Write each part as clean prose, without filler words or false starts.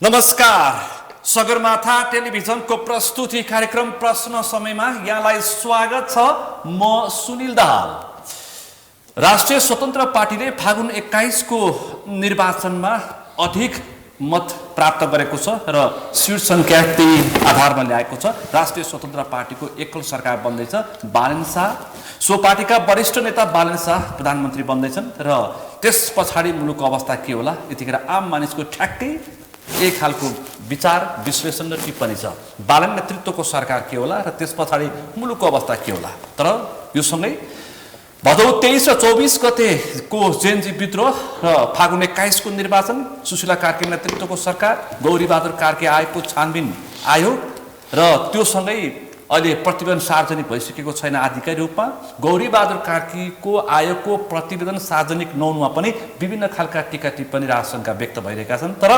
नमस्कार। सगरमाथा टेलिभिजनको प्रस्तुति कार्यक्रम प्रश्न समयमा यहाँलाई स्वागत छ। म सुनिल दाहाल। राष्ट्रिय स्वतन्त्र पार्टीले फागुन 21 को निर्वाचनमा अधिक मत प्राप्त गरेको छ र सीट संख्या त्यही आधारमा ल्याएको छ। राष्ट्रिय स्वतन्त्र पार्टीको एकल सरकार बन्दैछ। बालन शाह सो पार्टीका वरिष्ठ नेता बालन शाह प्रधानमन्त्री बन्दैछन् र त्यस पछाडि मुलुकको अवस्था के होला यतिखेर आम मानिसको ठ्याक्कै एक खालको विचार विश्लेषण र टिप्पणी छ। बालन नेतृत्वको सरकार के होला र त्यस पछाडि मुलुकको अवस्था के होला। तर यो सँगै भदौ 23 र 24 गतेको जेएनजी विद्रोह र फागुन 21 को निर्वाचन, सुशीला कार्की नेतृत्वको सरकार, गौरी बहादुर कार्की आयोगको छानबिन आयो र त्यो सँगै अहिले प्रतिवेदन सार्वजनिक भइसकेको छैन आधिकारिक रूपमा। गौरी बहादुर कार्कीको आयोगको प्रतिवेदन सार्वजनिक नहुनुमा पनि विभिन्न खालका टीका टिप्पणी र आशंका व्यक्त भइरहेका छन्। तर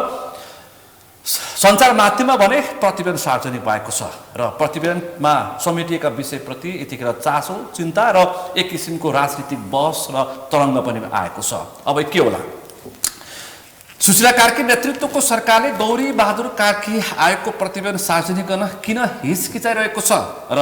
सञ्चार माध्यममा भने प्रतिवेदन सार्वजनिक भएको छ र प्रतिवेदनमा समेटिएका विषयप्रति यतिखेर चासो, चिन्ता र एक किसिमको राजनीतिक बहस र तरङ्ग पनि आएको छ। अब के होला? सुशीला कार्की नेतृत्वको सरकारले गौरी बहादुर कार्की आयोगको प्रतिवेदन सार्वजनिक गर्न किन हिचकिचाइरहेको छ र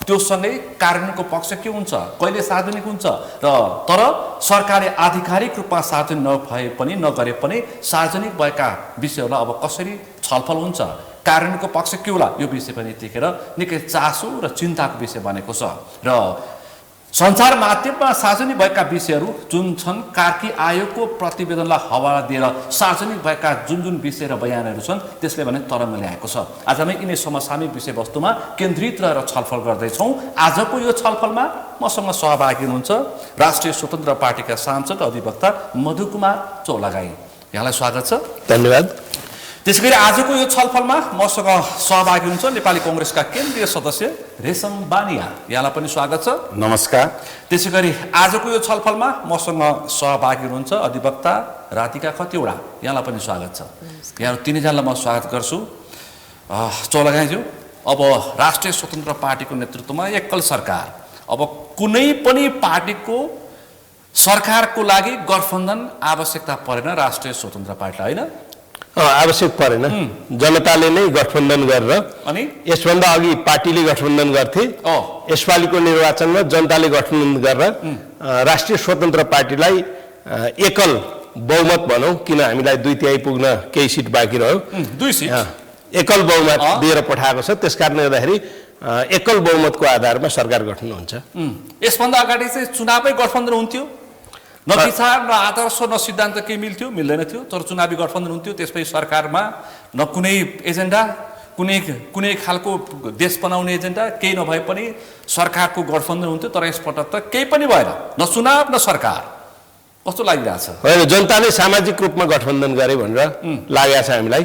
त्यो सँगै कार्यान्वयनको पक्ष के हुन्छ, कहिले सार्वजनिक हुन्छ र तर सरकारले आधिकारिक रूपमा सार्वजनिक नभए पनि नगरे पनि सार्वजनिक भएका विषयहरूलाई अब कसरी छलफल हुन्छ, कार्यान्वयनको पक्ष के होला, यो विषय पनि यतिखेर निकै चासो र चिन्ताको विषय बनेको छ। र सञ्चार माध्यममा सार्वजनिक भएका विषयहरू जुन छन्, कार्की आयोगको प्रतिवेदनलाई हवाला दिएर सार्वजनिक भएका जुन विषय र बयानहरू छन् त्यसले भने तरङ्ग ल्याएको छ। आज हामी यिनै समसामयिक विषयवस्तुमा केन्द्रित रहेर छलफल गर्दैछौँ। आजको यो छलफलमा मसँग सहभागी हुनुहुन्छ राष्ट्रिय स्वतन्त्र पार्टीका सांसद अधिवक्ता मधु कुमार चौलागाई। यहाँलाई स्वागत छ। धन्यवाद। त्यसैगरी आजको यो छलफलमा मसँग सहभागी हुन्छ नेपाली कांग्रेसका केन्द्रीय सदस्य रेशम बानिया। यहाँलाई पनि स्वागत छ। नमस्कार। त्यसैगरी आजको यो छलफलमा मसँग सहभागी हुनुहुन्छ अधिवक्ता राधिका खतिवडा। यहाँलाई पनि स्वागत छ। यहाँ तीनैजनालाई म स्वागत गर्छु। चौलागाईज्यू, अब राष्ट्रिय स्वतन्त्र पार्टीको नेतृत्वमा एकल सरकार, अब कुनै पनि पार्टीको सरकारको लागि गठबन्धन आवश्यकता परेन राष्ट्रिय स्वतन्त्र पार्टीलाई, होइन? आवश्यक परेन। जनताले नै गठबन्धन गरेर, अनि यसभन्दा अघि पार्टीले गठबन्धन गर्थे, यसपालिको निर्वाचनमा जनताले गठबन्धन गरेर राष्ट्रिय स्वतन्त्र पार्टीलाई एकल बहुमत भनौँ, किन हामीलाई 2/3 पुग्न केही सिट बाँकी रह्यो, 2 सिट एकल बहुमत दिएर पठाएको छ। त्यसकारणले गर्दाखेरि एकल बहुमतको आधारमा सरकार गठन हुन्छ। यसभन्दा अगाडि चाहिँ चुनावै गठबन्धन हुन्थ्यो, न विचार न आदर्श न सिद्धान्त केही मिल्थ्यो, मिल्दैन थियो, तर चुनावी गठबन्धन हुन्थ्यो। त्यसपछि सरकारमा न कुनै एजेन्डा, कुनै खालको देश बनाउने एजेन्डा केही नभए पनि सरकारको गठबन्धन हुन्थ्यो। तर यसपटक त केही पनि भएन, न चुनाव न सरकार। कस्तो लागिरहेछ? होइन, जनताले सामाजिक रूपमा गठबन्धन गरे भनेर लागेको छ हामीलाई।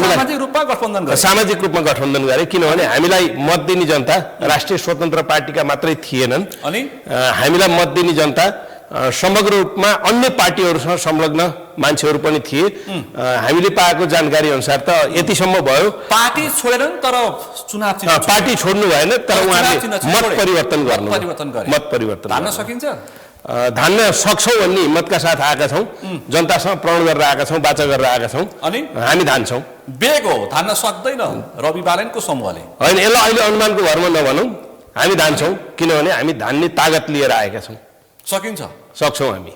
सामाजिक रूपमा गठबन्धन गरे, सामाजिक रूपमा गठबन्धन गरे, किनभने हामीलाई मत दिने जनता राष्ट्रिय स्वतन्त्र पार्टीका मात्रै थिएनन्। अनि हामीलाई मत दिने जनता समग्र रूपमा अन्य पार्टीहरूसँग संलग्न मान्छेहरू पनि थिए। हामीले पाएको जानकारी अनुसार त यतिसम्म भयो। पार्टी छोडेनन् तर चुनाव चिन्ह, पार्टी छोड्नु भएन, तर उहाँले मत परिवर्तन गर्नु, मत परिवर्तन धान्न सकिन्छ, धान्न सक्छौँ भन्ने हिम्मतका साथ आएका छौँ। जनतासँग प्रण गरेर आएका छौँ, वाचा गरेर आएका छौँ। अनि हामी धान्छौँ। बेग हो, धान्न सक्दैन रवि बालनको समूहले, होइन। यसलाई अहिले अनुमानको भरमा नभनौँ, हामी धान्छौँ, किनभने हामी धान्ने तागत लिएर आएका छौँ। सकिन्छ, सक्छौँ हामी।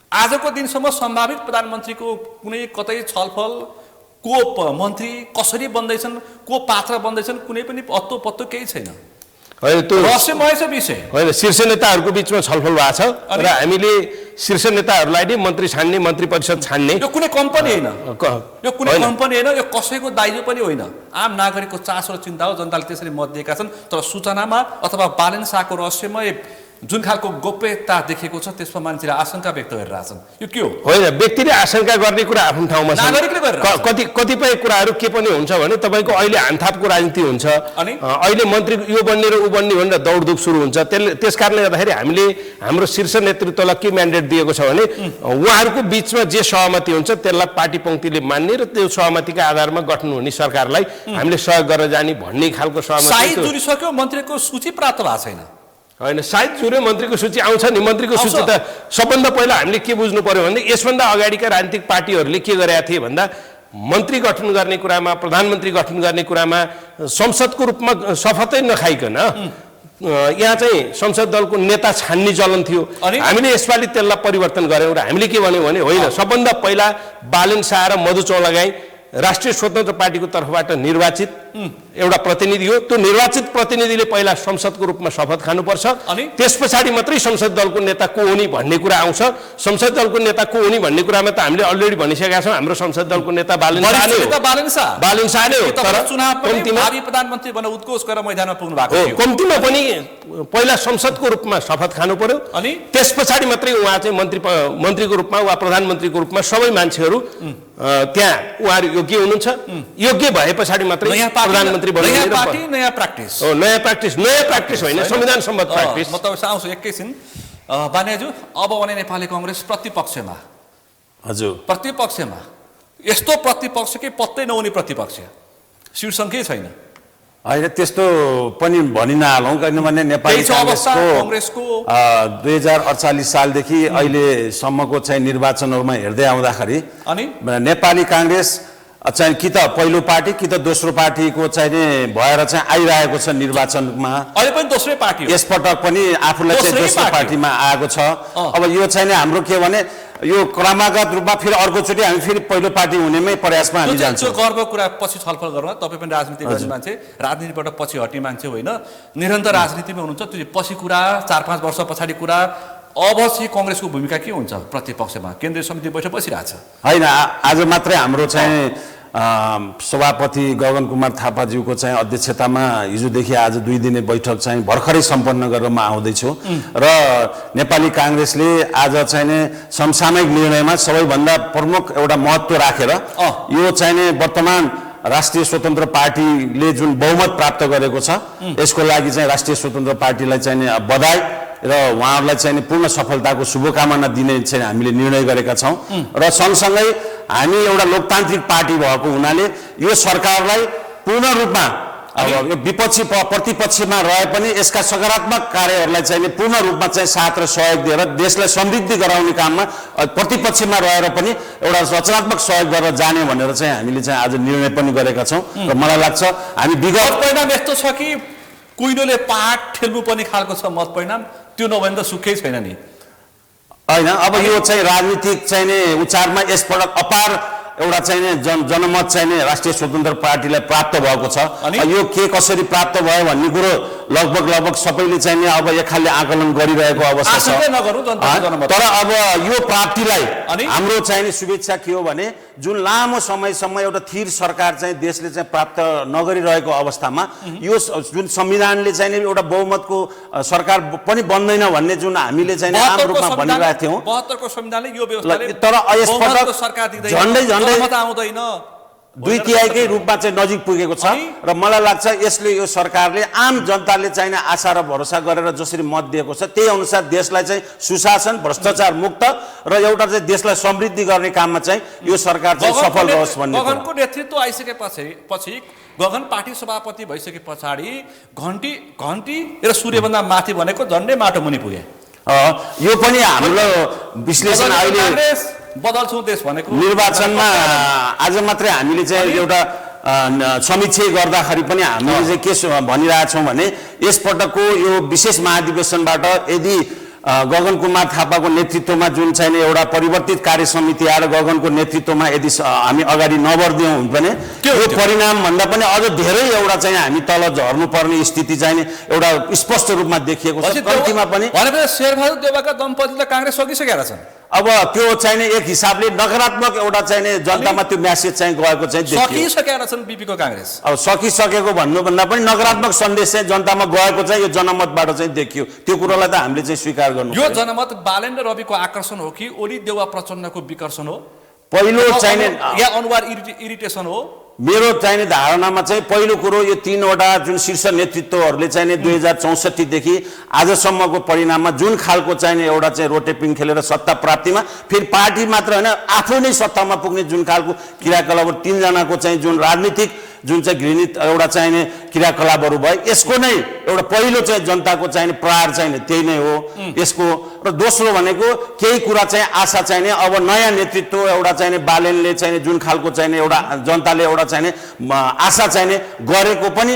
आजको दिनसम्म सम्भावित प्रधानमन्त्रीको कुनै कतै छलफल, को मन्त्री कसरी बन्दैछन्, को पात्र बन्दैछन्, कुनै पनि अत्तो पत्तो केही छैन। होइन, त्यो रहस्यमय छ विषय। होइन, शीर्ष नेताहरूको बिचमा छलफल भएको छ र हामीले शीर्ष नेताहरूलाई नै मन्त्री छान्ने, मन्त्री परिषद छान्ने। यो कुनै कम्पनी होइन, यो कुनै कम्पनी होइन, यो कसैको दायित्व पनि होइन। आम नागरिकको चासो र चिन्ता हो। जनताले त्यसरी मत दिएका छन्। तर सूचनामा अथवा बालन शाहको रहस्यमय जुन खालको गोप्यता देखेको छ त्यसमा मान्छेले आशंका व्यक्त गरिरहेछन्। यो के हो? होइन, व्यक्तिले आशंका गर्ने कुरा आफ्नो ठाउँमा छ। नागरिकले गरिरहेछ। कतिपय कुराहरू के पनि हुन्छ भने तपाईँको अहिले हानथापको राजनीति हुन्छ। अनि अहिले मन्त्री यो बन्ने र ऊ बन्ने भनेर दौडधुप सुरु हुन्छ। त्यस कारणले गर्दाखेरि हामीले हाम्रो शीर्ष नेतृत्वलाई के म्यान्डेट दिएको छ भने उहाँहरूको बिचमा जे सहमति हुन्छ त्यसलाई पार्टी पङ्क्तिले मान्ने र त्यो सहमतिका आधारमा गठन हुने सरकारलाई हामीले सहयोग गर्न जाने भन्ने खालको सहमति। सायद जुरिसक्यो, मन्त्रीको सूची प्राप्त भएको छैन। होइन, सायद जुर्यो, मन्त्रीको सूची आउँछ नि। मन्त्रीको सूची त सबभन्दा पहिला हामीले के बुझ्नु पर्यो भने यसभन्दा अगाडिका राजनीतिक पार्टीहरूले के गरेका थिए भन्दा मन्त्री गठन गर्ने कुरामा, प्रधानमन्त्री गठन गर्ने कुरामा संसदको रूपमा शपथै नखाइकन यहाँ चाहिँ संसद दलको नेता छान्ने चलन थियो। हामीले यसपालि त्यसलाई परिवर्तन गऱ्यौँ र हामीले के भन्यौँ भने होइन, सबभन्दा पहिला बालेन शाह र मधु चौलागाई राष्ट्रिय स्वतन्त्र पार्टीको तर्फबाट निर्वाचित एउटा प्रतिनिधि हो। त्यो निर्वाचित प्रतिनिधिले पहिला संसदको रूपमा शपथ खानुपर्छ, त्यस पछाडि मात्रै संसद दलको नेता को हुने भन्ने कुरा आउँछ। संसद दलको नेता को हुने भन्ने कुरामा त हामीले अलरेडी भनिसकेका छौँ, हाम्रो संसद दलको नेता बालेन शाह नै हो। तर प्रधानमन्त्री बन्न उद्घोष गरेर मैदानमा पुग्नु भएको थियो। कम्तीमा पनि पहिला संसदको रूपमा शपथ खानु पर्यो, अनि त्यस पछाडि मात्रै उहाँ चाहिँ मन्त्रीको रूपमा वा प्रधानमन्त्रीको रूपमा सबै मान्छेहरू त्यहाँ उहाँहरू योग्य हुनुहुन्छ। योग्य भए पछाडि मात्रै प्रधानमन्त्री बन्ने नयाँ प्र्याक्टिस हो। नयाँ प्र्याक्टिस होइन, संविधान सम्मत प्र्याक्टिस। म तपाईँ आउँछु एकैछिन। बानियाजु, अब भने नेपाली कङ्ग्रेस प्रतिपक्षमा, हजुर प्रतिपक्षमा यस्तो प्रतिपक्ष कि पत्तै नहुने प्रतिपक्ष, शीर्षकै छैन। होइन, त्यस्तो पनि भनि नहालौँ, किनभने नेपाली काङ्ग्रेसको 2048 सालदेखि अहिलेसम्मको चाहिँ निर्वाचनहरूमा हेर्दै आउँदाखेरि अनि नेपाली काङ्ग्रेस चाहिँ कि त पहिलो पार्टी कि त दोस्रो पार्टीको चाहिँ भएर चाहिँ आइरहेको छ निर्वाचनमा। अहिले पनि दोस्रै पार्टी हो, यसपटक पनि आफूलाई चाहिँ दोस्रो पार्टीमा आएको छ। अब यो चाहिँ हाम्रो के भने यो क्रमागत रूपमा फेरि अर्कोचोटि हामी फेरि पहिलो पार्टी हुनेमै प्रयासमा हामी जान्छौँ। गर्वको कुरा पछि छलफल गरौँ। तपाईँ पनि राजनीति गर्ने मान्छे, राजनीतिबाट पछि हट्ने मान्छे होइन, निरन्तर राजनीतिमा हुनुहुन्छ। त्यो पछि कुरा, 4-5 वर्ष पछाडि कुरा। अब चाहिँ कङ्ग्रेसको भूमिका के हुन्छ प्रतिपक्षमा? केन्द्रीय समिति बैठक बसिरहेछ होइन, आज मात्रै हाम्रो चाहिँ सभापति गगन कुमार थापाज्यूको चाहिँ अध्यक्षतामा हिजोदेखि आज 2 दिने बैठक चाहिँ भर्खरै सम्पन्न गरेर म आउँदैछु र नेपाली काङ्ग्रेसले आज चाहिँ समसामयिक निर्णयमा सबैभन्दा प्रमुख एउटा महत्त्व राखेर यो चाहिँ वर्तमान राष्ट्रिय स्वतन्त्र पार्टीले जुन बहुमत प्राप्त गरेको छ यसको लागि चाहिँ राष्ट्रिय स्वतन्त्र पार्टीलाई चाहिँ बधाई र उहाँहरूलाई चाहिँ पूर्ण सफलताको शुभकामना दिने चाहिँ हामीले निर्णय गरेका छौँ। र सँगसँगै हामी एउटा लोकतान्त्रिक पार्टी भएको हुनाले यो सरकारलाई पूर्ण रूपमा अब यो विपक्षी प्रतिपक्षमा रहे पनि यसका सकारात्मक कार्यहरूलाई चाहिँ पूर्ण रूपमा चाहिँ साथ र सहयोग दिएर देशलाई समृद्धि गराउने काममा प्रतिपक्षमा रहेर पनि एउटा रचनात्मक सहयोग गरेर जाने भनेर चाहिँ हामीले चाहिँ आज निर्णय पनि गरेका छौँ। र मलाई लाग्छ हामी विगत परिणाम यस्तो छ कि कुइनोले पाठ ठेल्नु पनि खालको छ मत परिणाम, त्यो नभए त सुखै छैन नि। होइन, अब यो चाहिँ राजनीतिक चाहिँ उचारमा यसपटक अपार एउटा चाहिँ जनमत चाहिँ राष्ट्रिय स्वतन्त्र पार्टीलाई प्राप्त भएको छ। यो के कसरी प्राप्त भयो भन्ने कुरो लगभग सबैले चाहिँ अब एक खालले आकलन गरिरहेको अवस्था छ। तर अब यो प्राप्तिलाई हाम्रो चाहिँ शुभेच्छा के हो भने जुन लामो समयसम्म एउटा थिर सरकार चाहिँ देशले चाहिँ प्राप्त नगरिरहेको अवस्थामा यो जुन संविधानले चाहिँ एउटा बहुमतको सरकार पनि बन्दैन भन्ने जुन हामीले चाहिँ आम रूपमा भनिरहेका थियौँ, 72 को संविधानले यो व्यवस्थाले तर यसपटक सरकार दिँदैन, झन्डै मत आउँदैन, 2/3 रूपमा चाहिँ नजिक पुगेको छ। र मलाई लाग्छ यसले यो सरकारले आम जनताले चाहिँ आशा र भरोसा गरेर जसरी मत दिएको छ त्यही अनुसार देशलाई चाहिँ सुशासन, भ्रष्टाचार मुक्त र एउटा चाहिँ देशलाई समृद्धि गर्ने काममा चाहिँ यो सरकार चाहिँ सफल रहोस् भन्ने। गगनको नेतृत्व आइसकेपछि गगन पार्टी सभापति भइसके पछाडि घन्टी र सूर्यभन्दा माथि भनेको झन्डै माटो मुनि पुगे। यो पनि हाम्रो विश्लेषण अहिले बदल्छौँ देश भनेको निर्वाचनमा आज मात्रै हामीले चाहिँ एउटा समीक्षा गर्दाखेरि पनि हामीले चाहिँ के भनिरहेछौँ भने यसपटकको यो विशेष महाधिवेशनबाट यदि गगन कुमार थापाको नेतृत्वमा जुन चाहिँ एउटा परिवर्तित कार्य समिति आएर गगनको नेतृत्वमा यदि हामी अगाडि नबढ्दियौँ भने यो परिणाम भन्दा पनि अझ धेरै एउटा चाहिँ हामी तल झर्नुपर्ने स्थिति चाहिँ एउटा स्पष्ट रूपमा देखिएको छ। कम्तीमा पनि शेरबहादुर देउवाका दम्पतिले काङ्ग्रेस सकिसकेका छन्। अब त्यो चाहिँ एक हिसाबले नकारात्मक एउटा चाहिँ जनतामा त्यो म्यासेज चाहिँ गएको चाहिँ सकिसकेका छन् बीपीको काङ्ग्रेस। अब सकिसकेको भन्नुभन्दा पनि नकारात्मक सन्देश चाहिँ जनतामा गएको चाहिँ यो जनमतबाट चाहिँ देखियो। त्यो कुरोलाई त हामीले चाहिँ स्वीकार गर्नु। यो जनमत बालेन र रविको आकर्षण हो कि ओली देउवा प्रचण्डको विकर्षण हो? पहिलो चाहिँ या अनुहार इरिटेसन हो? मेरो चाहिने धारणामा चाहिँ पहिलो कुरो यो 3वटा जुन शीर्ष नेतृत्वहरूले चाहिँ 2064 देखि आजसम्मको परिणाममा जुन खालको चाहिँ एउटा चाहिँ रोटेपिङ खेलेर सत्ता प्राप्तिमा फेरि पार्टी मात्र होइन आफू नै सत्तामा पुग्ने जुन खालको क्रियाकलाप 3 जनाको चाहिँ जुन राजनीतिक जुन चाहिँ घृणित एउटा चाहिने क्रियाकलापहरू भयो यसको नै एउटा पहिलो चाहिँ जनताको चाहिने प्रहार चाहिने त्यही नै हो यसको। र दोस्रो भनेको केही कुरा चाहिँ आशा चाहिने अब नयाँ नेतृत्व एउटा चाहिने बालेनले चाहिने जुन खालको चाहिने एउटा जनताले एउटा चाहिने आशा चाहिने गरेको पनि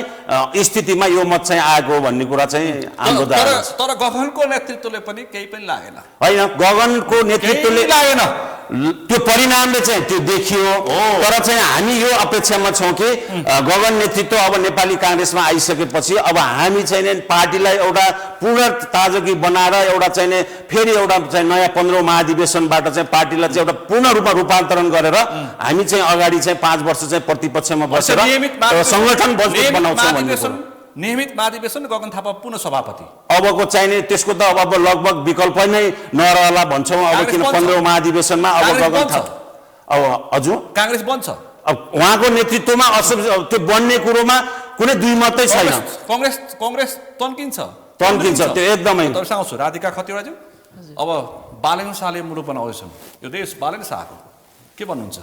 स्थितिमा यो मत चाहिँ आएको हो भन्ने कुरा चाहिँ हाम्रो धारणा छ। तर गगनको नेतृत्वले पनि केही पनि लागेन होइन, गगनको नेतृत्वले लागेन त्यो परिणामले चाहिँ त्यो देखियो। तर चाहिँ हामी यो अपेक्षामा छौँ कि गगन नेतृत्व अब नेपाली काङ्ग्रेसमा आइसकेपछि अब हामी चाहिँ पार्टीलाई एउटा पूर्ण ताजगी बनाएर एउटा चाहिँ फेरि एउटा चाहिँ नयाँ 15औं महाधिवेशनबाट चाहिँ पार्टीलाई चाहिँ एउटा पूर्ण रूपमा रूपान्तरण गरेर हामी चाहिँ अगाडि चाहिँ 5 वर्ष चाहिँ प्रतिपक्षमा बसेर संगठन मजबुत बनाउँछौँ भन्ने कुरा। नियमित महाधिवेशन गगन थापा पुनः सभापति अबको चाहिने त्यसको त अब लगभग विकल्प नै नरहला भन्छौँ अब, किन 15औं महाधिवेशनमा अब गगन थापा अब हजुर काङ्ग्रेस बन्छ। अब उहाँको नेतृत्वमा त्यो बन्ने कुरोमा कुनै दुई मतै छैन। काङ्ग्रेस तन्किन्छ त्यो एकदमै। आउँछु राधिका खतिवडाज्यू, अब बालेन शाहले मुलुक बनाउँदैछन्, यो देश बालेन शाहको के भन्नुहुन्छ?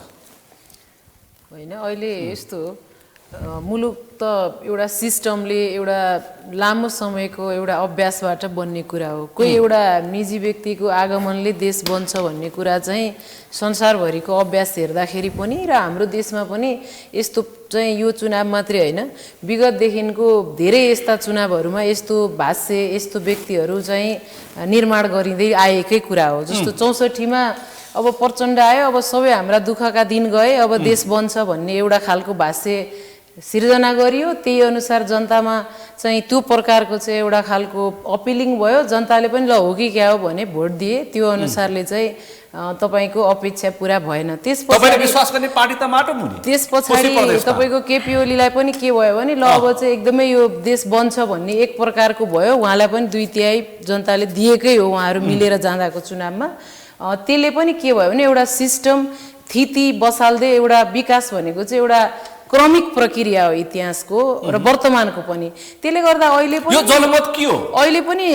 होइन, अहिले यस्तो मुलुक त एउटा सिस्टमले एउटा लामो समयको एउटा अभ्यासबाट बन्ने कुरा हो। कोही एउटा निजी व्यक्तिको आगमनले देश बन्छ भन्ने कुरा चाहिँ संसारभरिको अभ्यास हेर्दाखेरि पनि र हाम्रो देशमा पनि यस्तो चाहिँ यो चुनाव मात्रै होइन, विगतदेखिको धेरै यस्ता चुनावहरूमा यस्तो भाष्य यस्तो व्यक्तिहरू चाहिँ निर्माण गरिँदै आएकै कुरा हो। जस्तो 64मा अब प्रचण्ड आयो, अब सबै हाम्रा दुःखका दिन गए, अब देश बन्छ भन्ने एउटा खालको भाष्य सिर्जना गरियो। त्यही अनुसार जनतामा चाहिँ त्यो प्रकारको चाहिँ एउटा खालको अपिलिङ भयो, जनताले पनि ल हो कि क्या हो भने भोट दिए। त्यो अनुसारले चाहिँ तपाईँको अपेक्षा पुरा भएन। त्यस पछाडि तपाईँको केपी ओलीलाई पनि के भयो भने ल अब चाहिँ एकदमै यो देश बन्छ भन्ने एक प्रकारको भयो। उहाँलाई पनि 2/3 जनताले दिएकै हो उहाँहरू मिलेर जाँदाको चुनावमा। त्यसले पनि के भयो भने एउटा सिस्टम थिति बसाल्दै एउटा विकास भनेको चाहिँ एउटा क्रमिक प्रक्रिया हो इतिहासको र वर्तमानको पनि। त्यसले गर्दा अहिले पनि यो जनमत के हो? अहिले पनि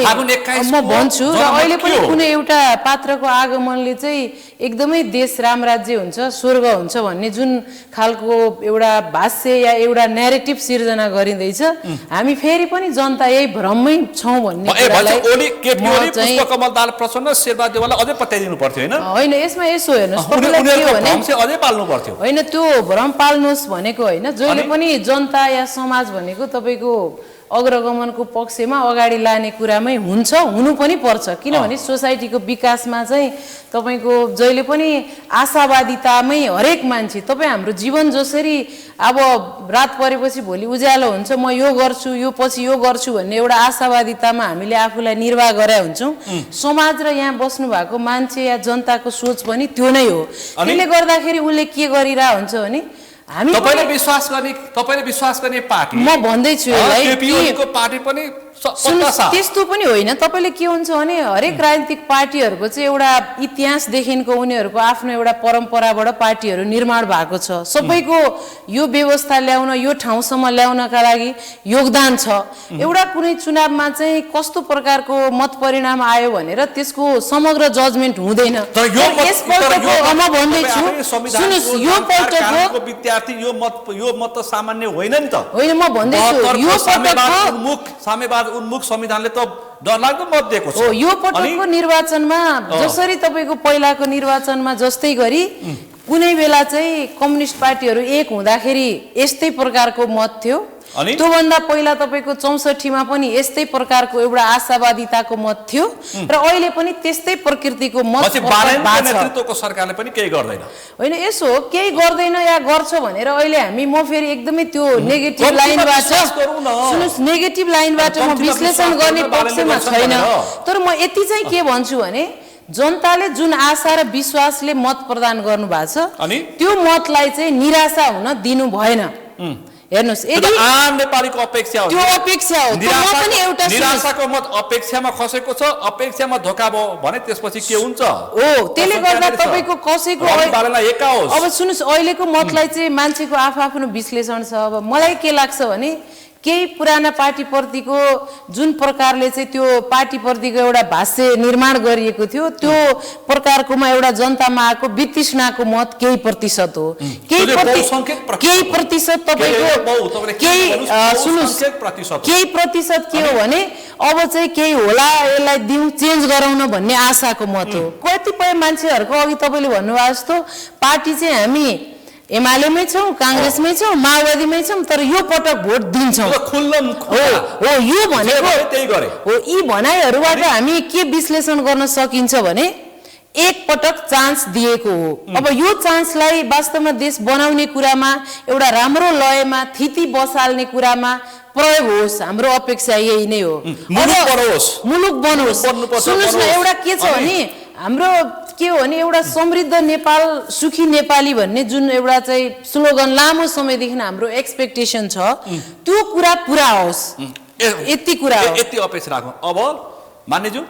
म भन्छु र अहिले पनि कुनै एउटा पात्रको आगमनले चाहिँ एकदमै देश राम राज्य हुन्छ स्वर्ग हुन्छ भन्ने जुन खालको एउटा भाष्य या एउटा न्यारेटिभ सिर्जना गरिँदैछ, हामी फेरि पनि जनता यही भ्रममै छौँ भन्ने कुरालाई पुष्पकमल दाहाल प्रचण्ड शेरबहादुर देउवालाई अझै पत्याइदिनु पर्थ्यो हैन? होइन, यसमा यसो हेर्नुहोस्, तपाईँलाई के हो भने अझै पाल्नु पर्थ्यो। होइन, त्यो भ्रम पाल्नुहोस् भनेको होइन, जहिले पनि जनता या समाज भनेको तपाईँको अग्रगमनको पक्षमा अगाडि लाने कुरामै हुन्छ, हुनु पनि पर्छ। किनभने सोसाइटीको विकासमा चाहिँ तपाईँको जहिले पनि आशावादितामै हरेक मान्छे तपाईँ हाम्रो जीवन जसरी अब रात परेपछि भोलि उज्यालो हुन्छ, म यो गर्छु यो पछि यो गर्छु भन्ने एउटा आशावादितामा हामीले आफूलाई निर्वाह गरे हुन्छौँ। समाज र यहाँ बस्नु भएको मान्छे या जनताको सोच पनि त्यो नै हो। त्यसले गर्दाखेरि उसले के गरिरहेको हुन्छ भने तपाईले विश्वास गर्ने पार्टी म भन्दैछु केपीओलीको पार्टी पनि त्यस्तो पनि होइन। तपाईँले के हुन्छ भने हरेक राजनीतिक पार्टीहरूको चाहिँ एउटा इतिहासदेखिको उनीहरूको आफ्नो एउटा परम्पराबाट पार्टीहरू निर्माण भएको छ। सबैको यो व्यवस्था ल्याउन यो ठाउँसम्म ल्याउनका लागि योगदान छ। एउटा कुनै चुनावमा चाहिँ कस्तो प्रकारको मत परिणाम आयो भनेर त्यसको समग्र जजमेन्ट हुँदैन। यसपल्टको म भन्दैछु सुन्नुहोस्, यो पल्टको विद्यार्थी यो मत त सामान्य होइन नि त। होइन, म भन्दैछु यो पल्टको साम्यवाद उन्मुख संविधानले त डरलाग्दो मत दिएको छ। यो पटकको निर्वाचनमा जसरी तपाईँको पहिलाको निर्वाचनमा जस्तै गरी कुनै बेला चाहिँ कम्युनिस्ट पार्टीहरू एक हुँदाखेरि यस्तै प्रकारको मत थियो। त्योभन्दा पहिला तपाईँको 64मा पनि यस्तै प्रकारको एउटा आशावादिताको मत थियो र अहिले पनि त्यस्तै प्रकृतिको मत नेतृत्वको सरकारले पनि केही गर्दैन। होइन, यसो केही गर्दैन या गर्छ भनेर अहिले म फेरि एकदमै त्यो नेगेटिभ लाइनबाट सुन्नुहोस्, नेगेटिभ लाइनबाट म विश्लेषण गर्ने पक्षमा छैन। तर म यति चाहिँ के भन्छु भने जनताले जुन आशा र विश्वासले मत प्रदान गर्नु भएको छ त्यो मतलाई चाहिँ निराशा हुन दिनु भएन। हेर्नुस्, यदि आम नेपालीको अपेक्षा हो, त्यो अपेक्षा हो, निराशाको मत अपेक्षामा खसेको छ, अपेक्षामा धोका भयो भने त्यसपछि के हुन्छ? हो, त्यसले गर्दा तपाईँको कसैको अब सुन्नुहोस्, अहिलेको मतलाई चाहिँ मान्छेको आफ्नो विश्लेषण छ। अब मलाई के लाग्छ भने केही पुराना पार्टीप्रतिको जुन प्रकारले चाहिँ त्यो पार्टीप्रतिको एउटा भाष्य निर्माण गरिएको थियो त्यो प्रकारकोमा एउटा जनतामा आएको वितृष्णाको मत केही प्रतिशत हो, केही प्रतिशत तपाईँको केही प्रतिशत के हो भने अब चाहिँ केही होला यसलाई दिउँ चेन्ज गराउन भन्ने आशाको मत हो। कतिपय मान्छेहरूको अघि तपाईँले भन्नुभएको जस्तो पार्टी चाहिँ हामी एमालेमै छौँ, काङ्ग्रेसमै छौँ, माओवादीमै छौँ, तर यो पटक भोट दिन्छौँ हो यो भनेको हो। यी भनाइहरूबाट हामी के विश्लेषण गर्न सकिन्छ भने एक पटक चान्स दिएको हो। अब यो चान्सलाई वास्तवमा देश बनाउने कुरामा एउटा राम्रो लयमा थिति बसाल्ने कुरामा प्रयोग होस्, हाम्रो अपेक्षा यही नै हो। मुलुक बनोस्। सुन्नुहोस् न, एउटा के छ भने हाम्रो के हो भने एउटा समृद्ध नेपाल सुखी नेपाली भन्ने जुन एउटा चाहिँ स्लोगन लामो समयदेखि हाम्रो एक्सपेक्टेसन छ त्यो कुरा पुरा होस्, यति कुरा हो, यति अपेक्षा राखौँ। अब मान्यज्यू,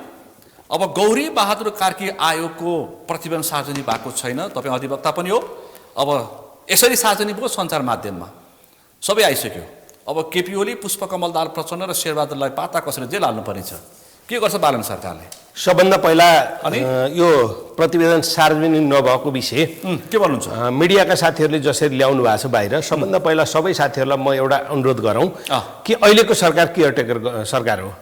अब गौरी बहादुर कार्की आयोगको प्रतिवेदन सार्वजनिक भएको छैन, तपाईँ अधिवक्ता पनि हो। अब यसरी सार्वजनिक भयो सञ्चार माध्यममा, सबै आइसक्यो। अब केपी ओली, पुष्पकमल दाहाल प्रचण्ड र शेरबहादुरलाई पाता कसेर जेल हाल्नुपर्ने छ। के गर्छ बालन सरकारले? सबभन्दा पहिला यो प्रतिवेदन सार्वजनिक नभएको विषय के भन्नुहुन्छ? मिडियाका साथीहरूले जसरी ल्याउनु भएको छ बाहिर, सबभन्दा पहिला सबै साथीहरूलाई म एउटा अनुरोध गरौँ कि अहिलेको सरकार केयरटेकर सरकार हो।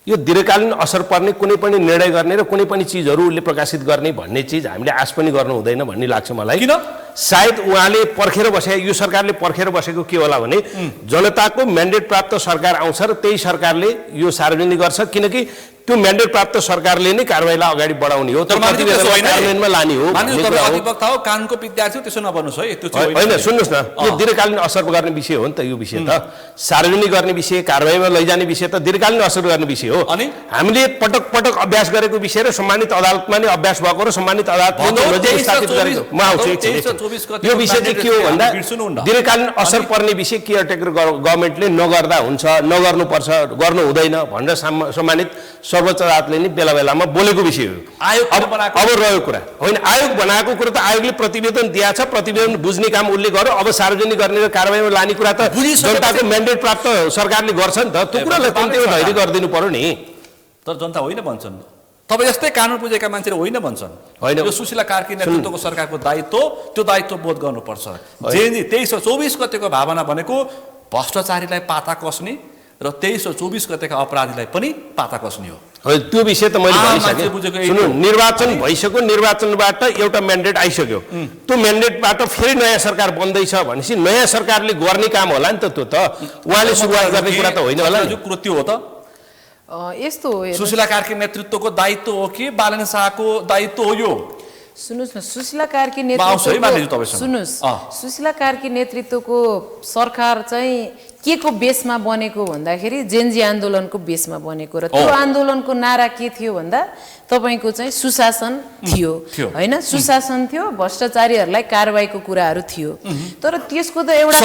यो दीर्घकालीन असर पर्ने कुनै पनि निर्णय गर्ने र कुनै पनि चिजहरू उसले प्रकाशित गर्ने भन्ने चिज हामीले आश पनि गर्नु हुँदैन भन्ने लाग्छ मलाई। किन? सायद उहाँले पर्खेर बसे, यो सरकारले पर्खेर बसेको के होला भने जनताको म्यान्डेट प्राप्त सरकार आउँछ र त्यही सरकारले यो सार्वजनिक गर्छ, किनकि त्यो म्यान्डेट प्राप्त सरकारले नै कारबाहीलाई अगाडि बढाउने हो, कार्यान्वयनमा लाने हो। अधिवक्ता हो, कानुनको विद्यार्थी हो, त्यसो नभन्नुहोस् है। त्यो होइन, सुन्नुहोस् न, यो दीर्घकालीन असर गर्ने विषय हो नि त। यो विषय त सार्वजनिक गर्ने विषय, कारबाहीमा लैजाने विषय त दीर्घकालीन असर गर्ने विषय हो। अनि हामीले पटक पटक अभ्यास गरेको विषय र सम्मानित अदालतमा नै अभ्यास भएको र सम्मानित अदालतले स्थापित गरेको। म आउँछु एकछिन। यो विषय चाहिँ के हो भन्दा दीर्घकालीन असर पर्ने विषय केयरटेकर गभर्मेन्टले नगर्दा हुन्छ, नगर्नुपर्छ, गर्नु हुँदैन भनेर सम्मानित सर्वोच्च अदालतले नि बेला बेलामा बोलेको विषय हो। अब रह्यो कुरा होइन, आयोग बनाएको कुरा त आयोगले प्रतिवेदन दिएको छ, प्रतिवेदन बुझ्ने काम उसले गर्यो। अब सार्वजनिक गर्ने र कारबाहीमा लाने कुरा त जनताको म्यान्डेट प्राप्त सरकारले गर्छ नि त, त्यो कुरालाई कम्ती धैर्य गरिदिनु पर्यो नि। तर जनता होइन भन्छन्, तपाईँ जस्तै कानुन बुझेका मान्छेले होइन भन्छन्। होइन, यो सुशीला कार्की नेतृत्वको सरकारको दायित्व, त्यो दायित्व बोध गर्नुपर्छ। 2324 गतेको भावना भनेको भ्रष्टाचारीलाई पाता कसने र 2324 गतेका अपराधीलाई पनि पाता कसने हो। त्यो विषय त मैले भनिसकेँ। सुन्नु, निर्वाचन भइसक्यो, निर्वाचनबाट एउटा म्यान्डेट आइसक्यो, त्यो म्यान्डेटबाट फेरि नयाँ सरकार बन्दैछ भनेपछि नयाँ सरकारले गर्ने काम होला नि त। त्यो त उहाँले सुरुवात गर्ने कुरा त होइन होला नि। कृत्य हो त यस्तो हो। सुशीला कार्की नेतृत्वको दायित्व हो कि बालन शाहको दायित्व हो यो? सुन्नुहोस् न, सुशीला कार्की नेतृत्वको सुन्नुहोस्, सुशीला कार्की नेतृत्वको सरकार चाहिँ के को बेसमा बनेको भन्दाखेरि जेनजी आन्दोलनको बेसमा बनेको र त्यो आन्दोलनको नारा के थियो भन्दा तपाईको चाहिँ सुशासन थियो हैन, सुशासन थियो, भ्रष्टाचारीहरूलाई कारबाहीको कुराहरू थियो। तर त्यसको त एउटा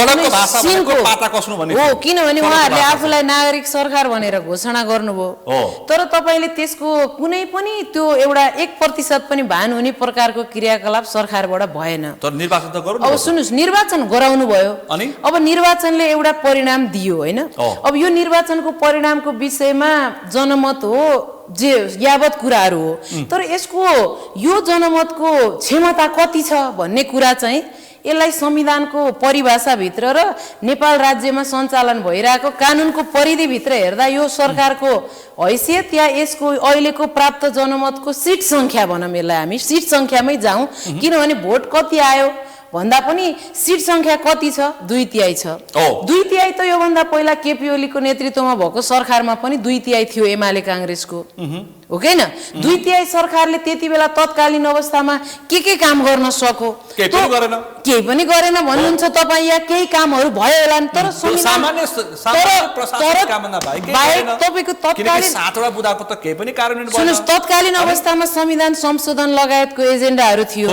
सिनको हो, किनभने उहाँहरूले आफूलाई नागरिक सरकार भनेर घोषणा गर्नुभयो, तर तपाईले त्यसको कुनै पनि त्यो एउटा 1% पनि भान हुने प्रकारको क्रियाकलाप सरकारबाट भएन। तर निर्वाचन त गर्नु। अब सुन्नुहोस्, निर्वाचन गराउनु भयो, अब निर्वाचनले एउटा परिणाम दियो हैन। अब यो निर्वाचनको परिणामको विषयमा जनमत हो जे यावत कुराहरू हो, तर यसको यो जनमतको क्षमता कति छ भन्ने कुरा चाहिँ यसलाई संविधानको परिभाषाभित्र र नेपाल राज्यमा सञ्चालन भइरहेको कानुनको परिधिभित्र हेर्दा यो सरकारको हैसियत या यसको अहिलेको प्राप्त जनमतको सिट सङ्ख्या भनौँ, यसलाई हामी सिट सङ्ख्यामै जाउँ, किनभने भोट कति आयो भन्दा पनि सिट सङ्ख्या कति छ? 2/3 छ। 2/3 त योभन्दा पहिला केपी ओलीको नेतृत्वमा भएको सरकारमा पनि 2/3 थियो एमाले काङ्ग्रेसको, हो कि होइन? 2/3 सरकारले त्यति बेला तत्कालीन अवस्थामा के काम गर्न सक्यो? केही पनि गरेन भन्नुहुन्छ तपाईँ। यहाँ केही कामहरू भयो होला नि, तर सुन्नुहोस्, तत्कालीन अवस्थामा संविधान संशोधन लगायतको एजेन्डाहरू थियो,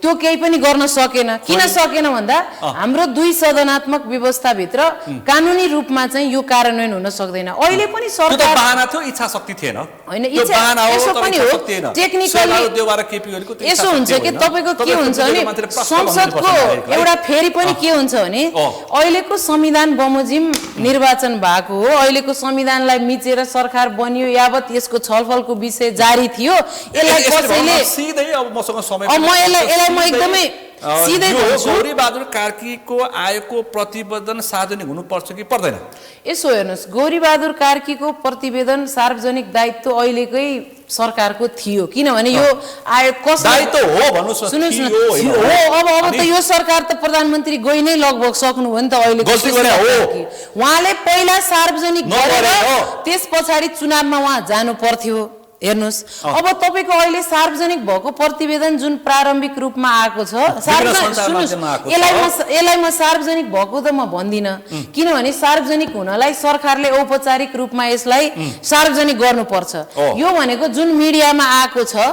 त्यो केही पनि गर्न सकेन। किन सकेन भन्दा हाम्रो 2 सदनात्मक व्यवस्थाभित्र कानुनी रूपमा चाहिँ यो कार्यान्वयन हुन सक्दैन। अहिले पनि सरकार थियो, इच्छा शक्ति थिएन। होइन, इच्छा छ, बाहना हो, यसो तर पनि इच्छा हो, शक्ति होइन। टेक्निकली शेरबहादुर देउवा र केपी ओलीको त्यो यसो इच्छा हुन्छ शक्ति कि होइन। तपाईँको के तपाईँको हुन्छ बुझेको भने मात्रै प्रश्न संसदको भन्नुपर्छ नागरिकलाई। एउटा फेरि पनि के हुन्छ भने अहिलेको संविधान बमोजिम निर्वाचन भएको हो, अहिलेको संविधानलाई मिचेर सरकार बनियो यावत यसको छलफलको विषय जारी थियो। यसलाई कसैले सिधै अब मसँग समय म यसलाई म एकदमै सिधै भन्छु, गौरी बहादुर कार्कीको आएको प्रतिवेदन सार्वजनिक हुनुपर्छ कि पर्दैन? यसो हेर्नुहोस्, गौरीबहादुर कार्कीको प्रतिवेदन सार्वजनिक दायित्व अहिलेकै सरकारको थियो, किनभने यो आयोग कसले दायित्व हो भन्नुस् न, सुन्नुहोस् न, थियो होइन। हो अब त यो सरकार त प्रधानमन्त्री गइ नै लगभग सक्नुभयो नि त अहिले। गल्ती गरे हो। उहाँले पहिला सार्वजनिक गरेर हो। त्यस पछाडि चुनावमा उहाँ जानु पर्थ्यो। हेर्नुहोस्, अब तपाईँको अहिले सार्वजनिक भएको प्रतिवेदन जुन प्रारम्भिक रूपमा आएको छ, यसलाई म सार्वजनिक भएको त म भन्दिनँ, किनभने सार्वजनिक हुनलाई सरकारले औपचारिक रूपमा यसलाई सार्वजनिक गर्नुपर्छ। यो भनेको जुन मिडियामा आएको छ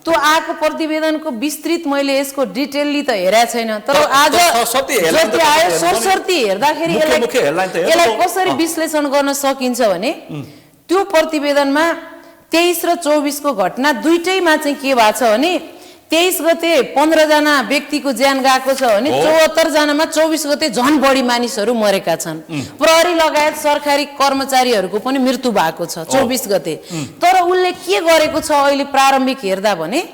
त्यो आएको प्रतिवेदनको विस्तृत मैले यसको डिटेलली त हेरेको छैन, तर आज जति आयो सरसर्ती हेर्दाखेरि यसलाई कसरी विश्लेषण गर्न सकिन्छ भने त्यो प्रतिवेदनमा 23 र 24 को घटना दुईटैमा चाहिँ के भएको छ भने 23 गते 15 जना व्यक्तिको ज्यान गएको छ भने 74 जनामा 24 गते झन बढी मानिसहरू मरेका छन्। प्रहरी लगायत सरकारी कर्मचारीहरूको पनि मृत्यु भएको छ 24 गते। तर उनले के गरेको छ अहिले प्रारम्भिक हेर्दा भने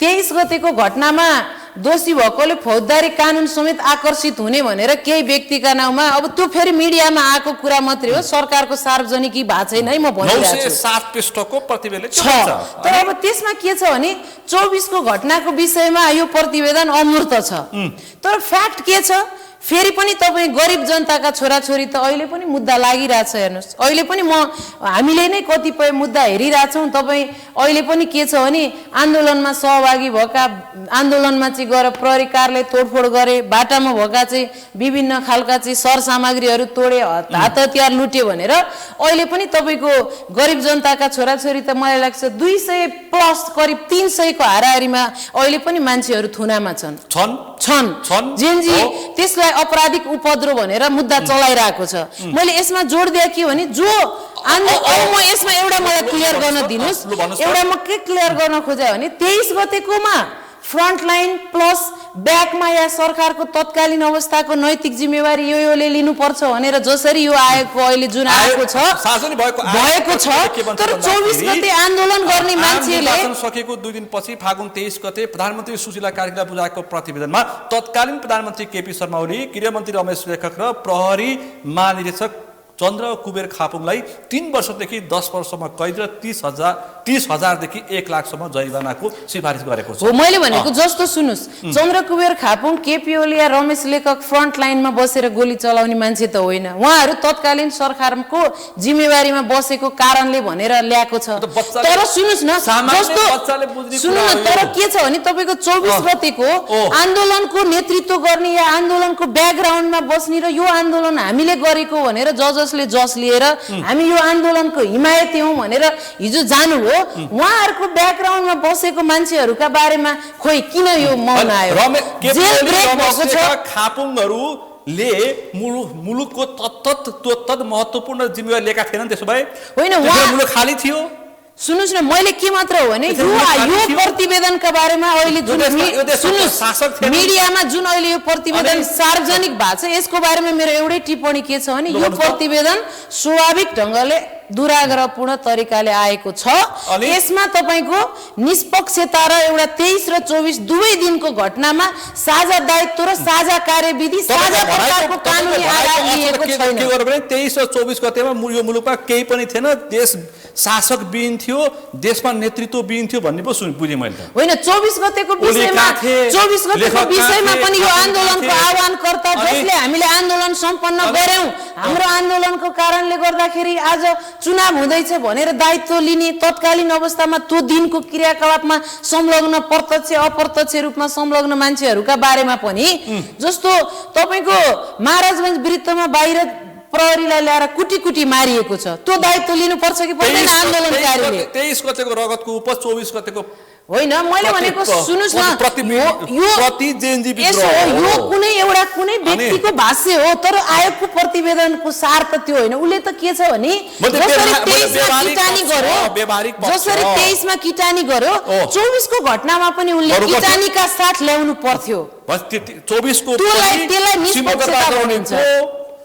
23 गतेको घटनामा दोषी भएकोले फौजदारी कानुन समेत आकर्षित हुने भनेर केही व्यक्तिका नाउँमा, अब त्यो फेरि मिडियामा आएको कुरा मात्रै हो, सरकारको सार्वजनिकी भएको छैन है, म भनिरहेको छु। 907 पृष्ठको प्रतिवेदन छ। तर अब त्यसमा के छ भने 24 को घटनाको विषयमा यो प्रतिवेदन अमूर्त छ, तर फ्याक्ट के छ फेरि पनि तपाईँ गरिब जनताका छोराछोरी त अहिले पनि मुद्दा लागिरहेछ। हेर्नुहोस्, अहिले पनि हामीले नै कतिपय मुद्दा हेरिरहेछौँ। तपाईँ अहिले पनि के छ भने आन्दोलनमा सहभागी भएका, आन्दोलनमा चाहिँ गएर प्रहरी कार्यालय तोडफोड गरे, बाटामा भएका चाहिँ विभिन्न खालका चाहिँ सरसामग्रीहरू तोडे, हात हतियार लुट्यो भनेर अहिले पनि तपाईँको गरिब जनताका छोराछोरी त मलाई लाग्छ 200 प्लस करिब 300 को हाराहारीमा अहिले पनि मान्छेहरू थुनामा छन्। जेनजी त्यसलाई अपराधिक उपद्रव भनेर मुद्दा चलाइरहेको छ। मैले यसमा जोड दिए के भने जो म यसमा एउटा मलाई क्लियर गर्न दिनुस्, एउटा म के क्लियर गर्न खोजे भने 23 गतेकोमा फ्रन्टलाइन प्लस ब्याकमा या सरकारको तत्कालीन अवस्थाको नैतिक जिम्मेवारी योले लिनुपर्छ भनेर जसरी यो आएको अहिले जुन आएको छ भएको छ, तर 24 गते आन्दोलन गर्ने मान्छेले सकेको 2 दिनपछि फागुन 23 गते प्रधानमन्त्री सुशीला कार्कीलाई बुझाएको प्रतिवेदनमा तत्कालीन प्रधानमन्त्री केपी शर्मा ओली, गृहमन्त्री रमेश लेखक र प्रहरी महानिरीक्षक चन्द्र कुबेर खापुङलाई 3 वर्षदेखि 10 वर्षसम्म कैद र 30,000 देखि 1 लाखसम्म जरिवानाको सिफारिस गरेको छ। हो, मैले भनेको जस्तो सुन्नुस्, चन्द्र कुबेर खापुङ, केपी ओली या रमेश लेखक फ्रन्ट लाइनमा बसेर गोली चलाउने मान्छे त होइन, उहाँहरू तत्कालीन सरकारको जिम्मेवारीमा बसेको कारणले भनेर ल्याएको छ। तर सुन्नुस् न, जस्तो सुन्नु न, तर के छ भने तपाईको 24 गतेको आन्दोलनको नेतृत्व गर्ने या आन्दोलनको ब्याकग्राउन्डमा बस्ने र यो आन्दोलन हामीले गरेको भनेर जस लिएर हामी यो आन्दोलनको हिमायती हौं भनेर हिजो जानु हो, उहाँहरूको ब्याकग्राउन्डमा बसेको मान्छेहरूका बारेमा खोइ किन यो मौन आयो? जेल ब्रेक भएको छ। खापुङहरूले मुलुकको तत्त महत्त्वपूर्ण जिम्मेवारी लिएका थिएनन् त्यसो भए? होइन, मुलुक खाली थियो। सुन्नुस् न, मैले के मात्र हो भने यो प्रतिवेदनका बारेमा अहिले जुन सुन्नुस् मिडियामा जुन अहिले यो प्रतिवेदन सार्वजनिक भएको छ यसको बारेमा मेरो एउटै टिप्पणी के छ भने यो प्रतिवेदन स्वाभाविक ढंगले दुराग्रहपूर्ण तरिकाले आएको छ। यसमा तपाईको निष्पक्षता र एउटा 23 र 24 दुवै दिनको घटनामा साझा दायित्व र साझा कार्यविधि साझा प्रकारको कानुनी आधार लिएको छैन। के गर्यो भने 23 र 24 गतेमा यो मुलुकमा केही पनि थिएन, देश शासक विहीन थियो, देशमा नेतृत्व विहीन थियो भन्ने पो बुझे मैले त। होइन, 24 गतेको विषयमा पनि यो आन्दोलनको आह्वानकर्ता जसले हामीले आन्दोलन सम्पन्न गर्यौं, हाम्रो आन्दोलनको कारणले गर्दाखेरि आज चुनाव हुँदैछ भनेर दायित्व लिने, तत्कालीन अवस्थामा त्यो दिनको क्रियाकलापमा संलग्न प्रत्यक्ष अप्रत्यक्ष रूपमा संलग्न मान्छेहरूका बारेमा पनि जस्तो तपाईको महाराजगञ्ज वृत्तमा बाहिर प्रहरीलाई ल्याएर कुटी मारिएको छ, त्यो दायित्व लिनुपर्छ कि पर्दैन आन्दोलनकारीले? 23 गतेको रगतको उपज 24 गतेको होइन मैले भनेको सुन्नुस् न प्रति जेएनजी यसो यो कुनै एउटा कुनै व्यक्तिको भाष्य हो तर आयोगको प्रतिवेदनको सार त त्यो होइन उसले त के छ भने जसरी 23 मा किटानी गर्यो 24 को घटनामा पनि उनले किटानीका साथ ल्याउनु पर्थ्यो 24 को त्यसलाई निष्पक्षता भनिन्छ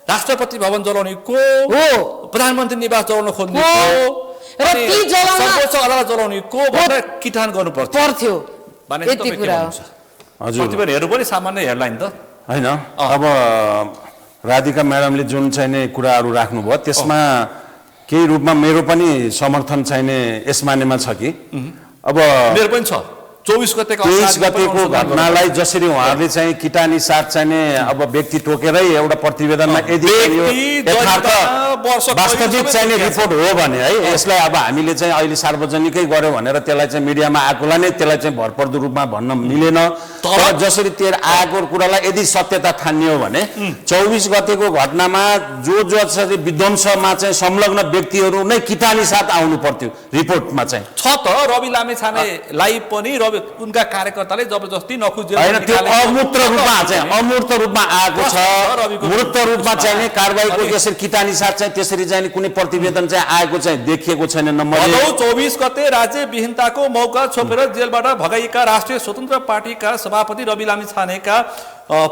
राष्ट्रपति भवन जलाउने को हो प्रधानमन्त्री निवास जलाउन खोज्ने को र ती जलाउन सर्वोच्च अदालत जलाउने को भनेर किटान गर्नु पर्थ्यो यति कुरा हो हजुर प्रतिवेदनहरु पनि सामान्य हेडलाइन त हैन अब राधिका म्याडमले जुन चाहिँ कुराहरु राख्नु भयो त्यसमा केही रूपमा मेरो पनि समर्थन चाहिने यस मानेमा छ कि अब मेरो पनि छ 24 गतेको घटनालाई जसरी उहाँहरूले चाहिँ किटानी साथ चाहिने अब व्यक्ति टोकेरै एउटा प्रतिवेदनमा यदि यथार्थ वास्तविक चाहिने रिपोर्ट हो भने है यसलाई अब हामीले चाहिँ अहिले सार्वजनिकै गर्यो भनेर त्यसलाई चाहिँ मिडियामा आएकोलाई नै त्यसलाई चाहिँ भरपर्दो रूपमा भन्न मिलेन तर जसरी तेर आएको कुरालाई यदि सत्यता ठानियो भने 24 गतेको घटनामा जो जसरी विध्वंसमा चाहिँ संलग्न व्यक्तिहरू नै किटानी साथ आउनु पर्थ्यो रिपोर्टमा चाहिँ छ त रवि लामेछानेलाई पनि उनका कार्यकर्ताले जबरजस्ती नखुजेर हैन त्यो अमूर्त रूपमा चाहिँ अमूर्त रूपमा आएको छ मूर्त रूपमा चाहिँ कारबाहीको यसरी किटानी साथ चाहिँ त्यसरी चाहिँ कुनै प्रतिवेदन चाहिँ आएको चाहिँ देखिएको छैन नम्बर 24 गते राज्य विहीनताको मौका छोपेर जेलबाट भगाइएका राष्ट्रिय स्वतन्त्र पार्टीका सभापति रवि लामेछानेका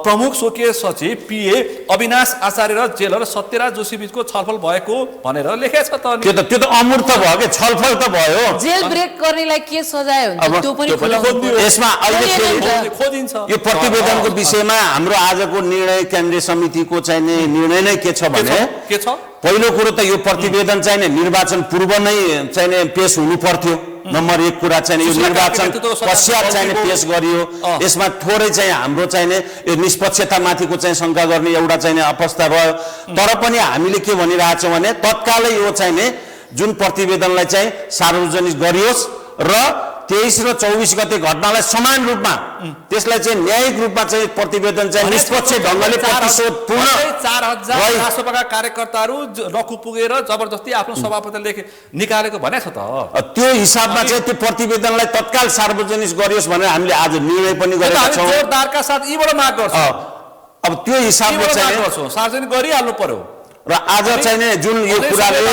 प्रमुख स्वकीय सचिव पीए अविनाश आचार्य र जेलर सत्यराज जोशी बीचको छलफल भएको भनेर लेखेछ त त्यो त अमूर्त भयो के छलफल त भयो जेल ब्रेक गर्नेलाई के सजाय हुन्छ त्यो पनि यसमा अहिले खोजिन्छ यो प्रतिवेदनको विषयमा हाम्रो आजको निर्णय केन्द्रीय समितिको चाहिँ निर्णय नै के छ भने के छ पहिलो कुरो त यो प्रतिवेदन चाहिँ निर्वाचन पूर्व नै चाहिँ पेश हुनु पर्थ्यो नम्बर 1 कुरा चाहिँ यो निर्वाचन पश्चात चाहिँ पेश गरियो यसमा थोरै चाहिँ हाम्रो चाहिँ यो निष्पक्षतामाथिको चाहिँ शंका गर्ने एउटा चाहिँ अवस्था रह्यो तर पनि हामीले के भनिरहेछौं भने तत्कालै यो चाहिँ जुन प्रतिवेदनलाई चाहिँ सार्वजनिक गरियोस् र 23 र 24 गते घटनालाई समान रूपमा त्यसलाई चाहिँ न्यायिक रूपमा चाहिँ प्रतिवेदन चाहिँ निष्पक्ष ढंगले प्रतिशोध पूर्ण 4000 राष्ट्रपतिका कार्यकर्ताहरू रकु पुगेर जबरजस्ती आफ्नो सभापतिले निकालेको भनेछ त त्यो हिसाबमा चाहिँ त्यो प्रतिवेदनलाई तत्काल सार्वजनिक गरियोस् भनेर हामीले आज निर्णय पनि गरेका छौं जोरदारका साथ यीबाट माग गर्छौं अब त्यो हिसाबले चाहिँ सार्वजनिक गरिहाल्नु पर्यो र आज चाहिँ जुन यो कुराले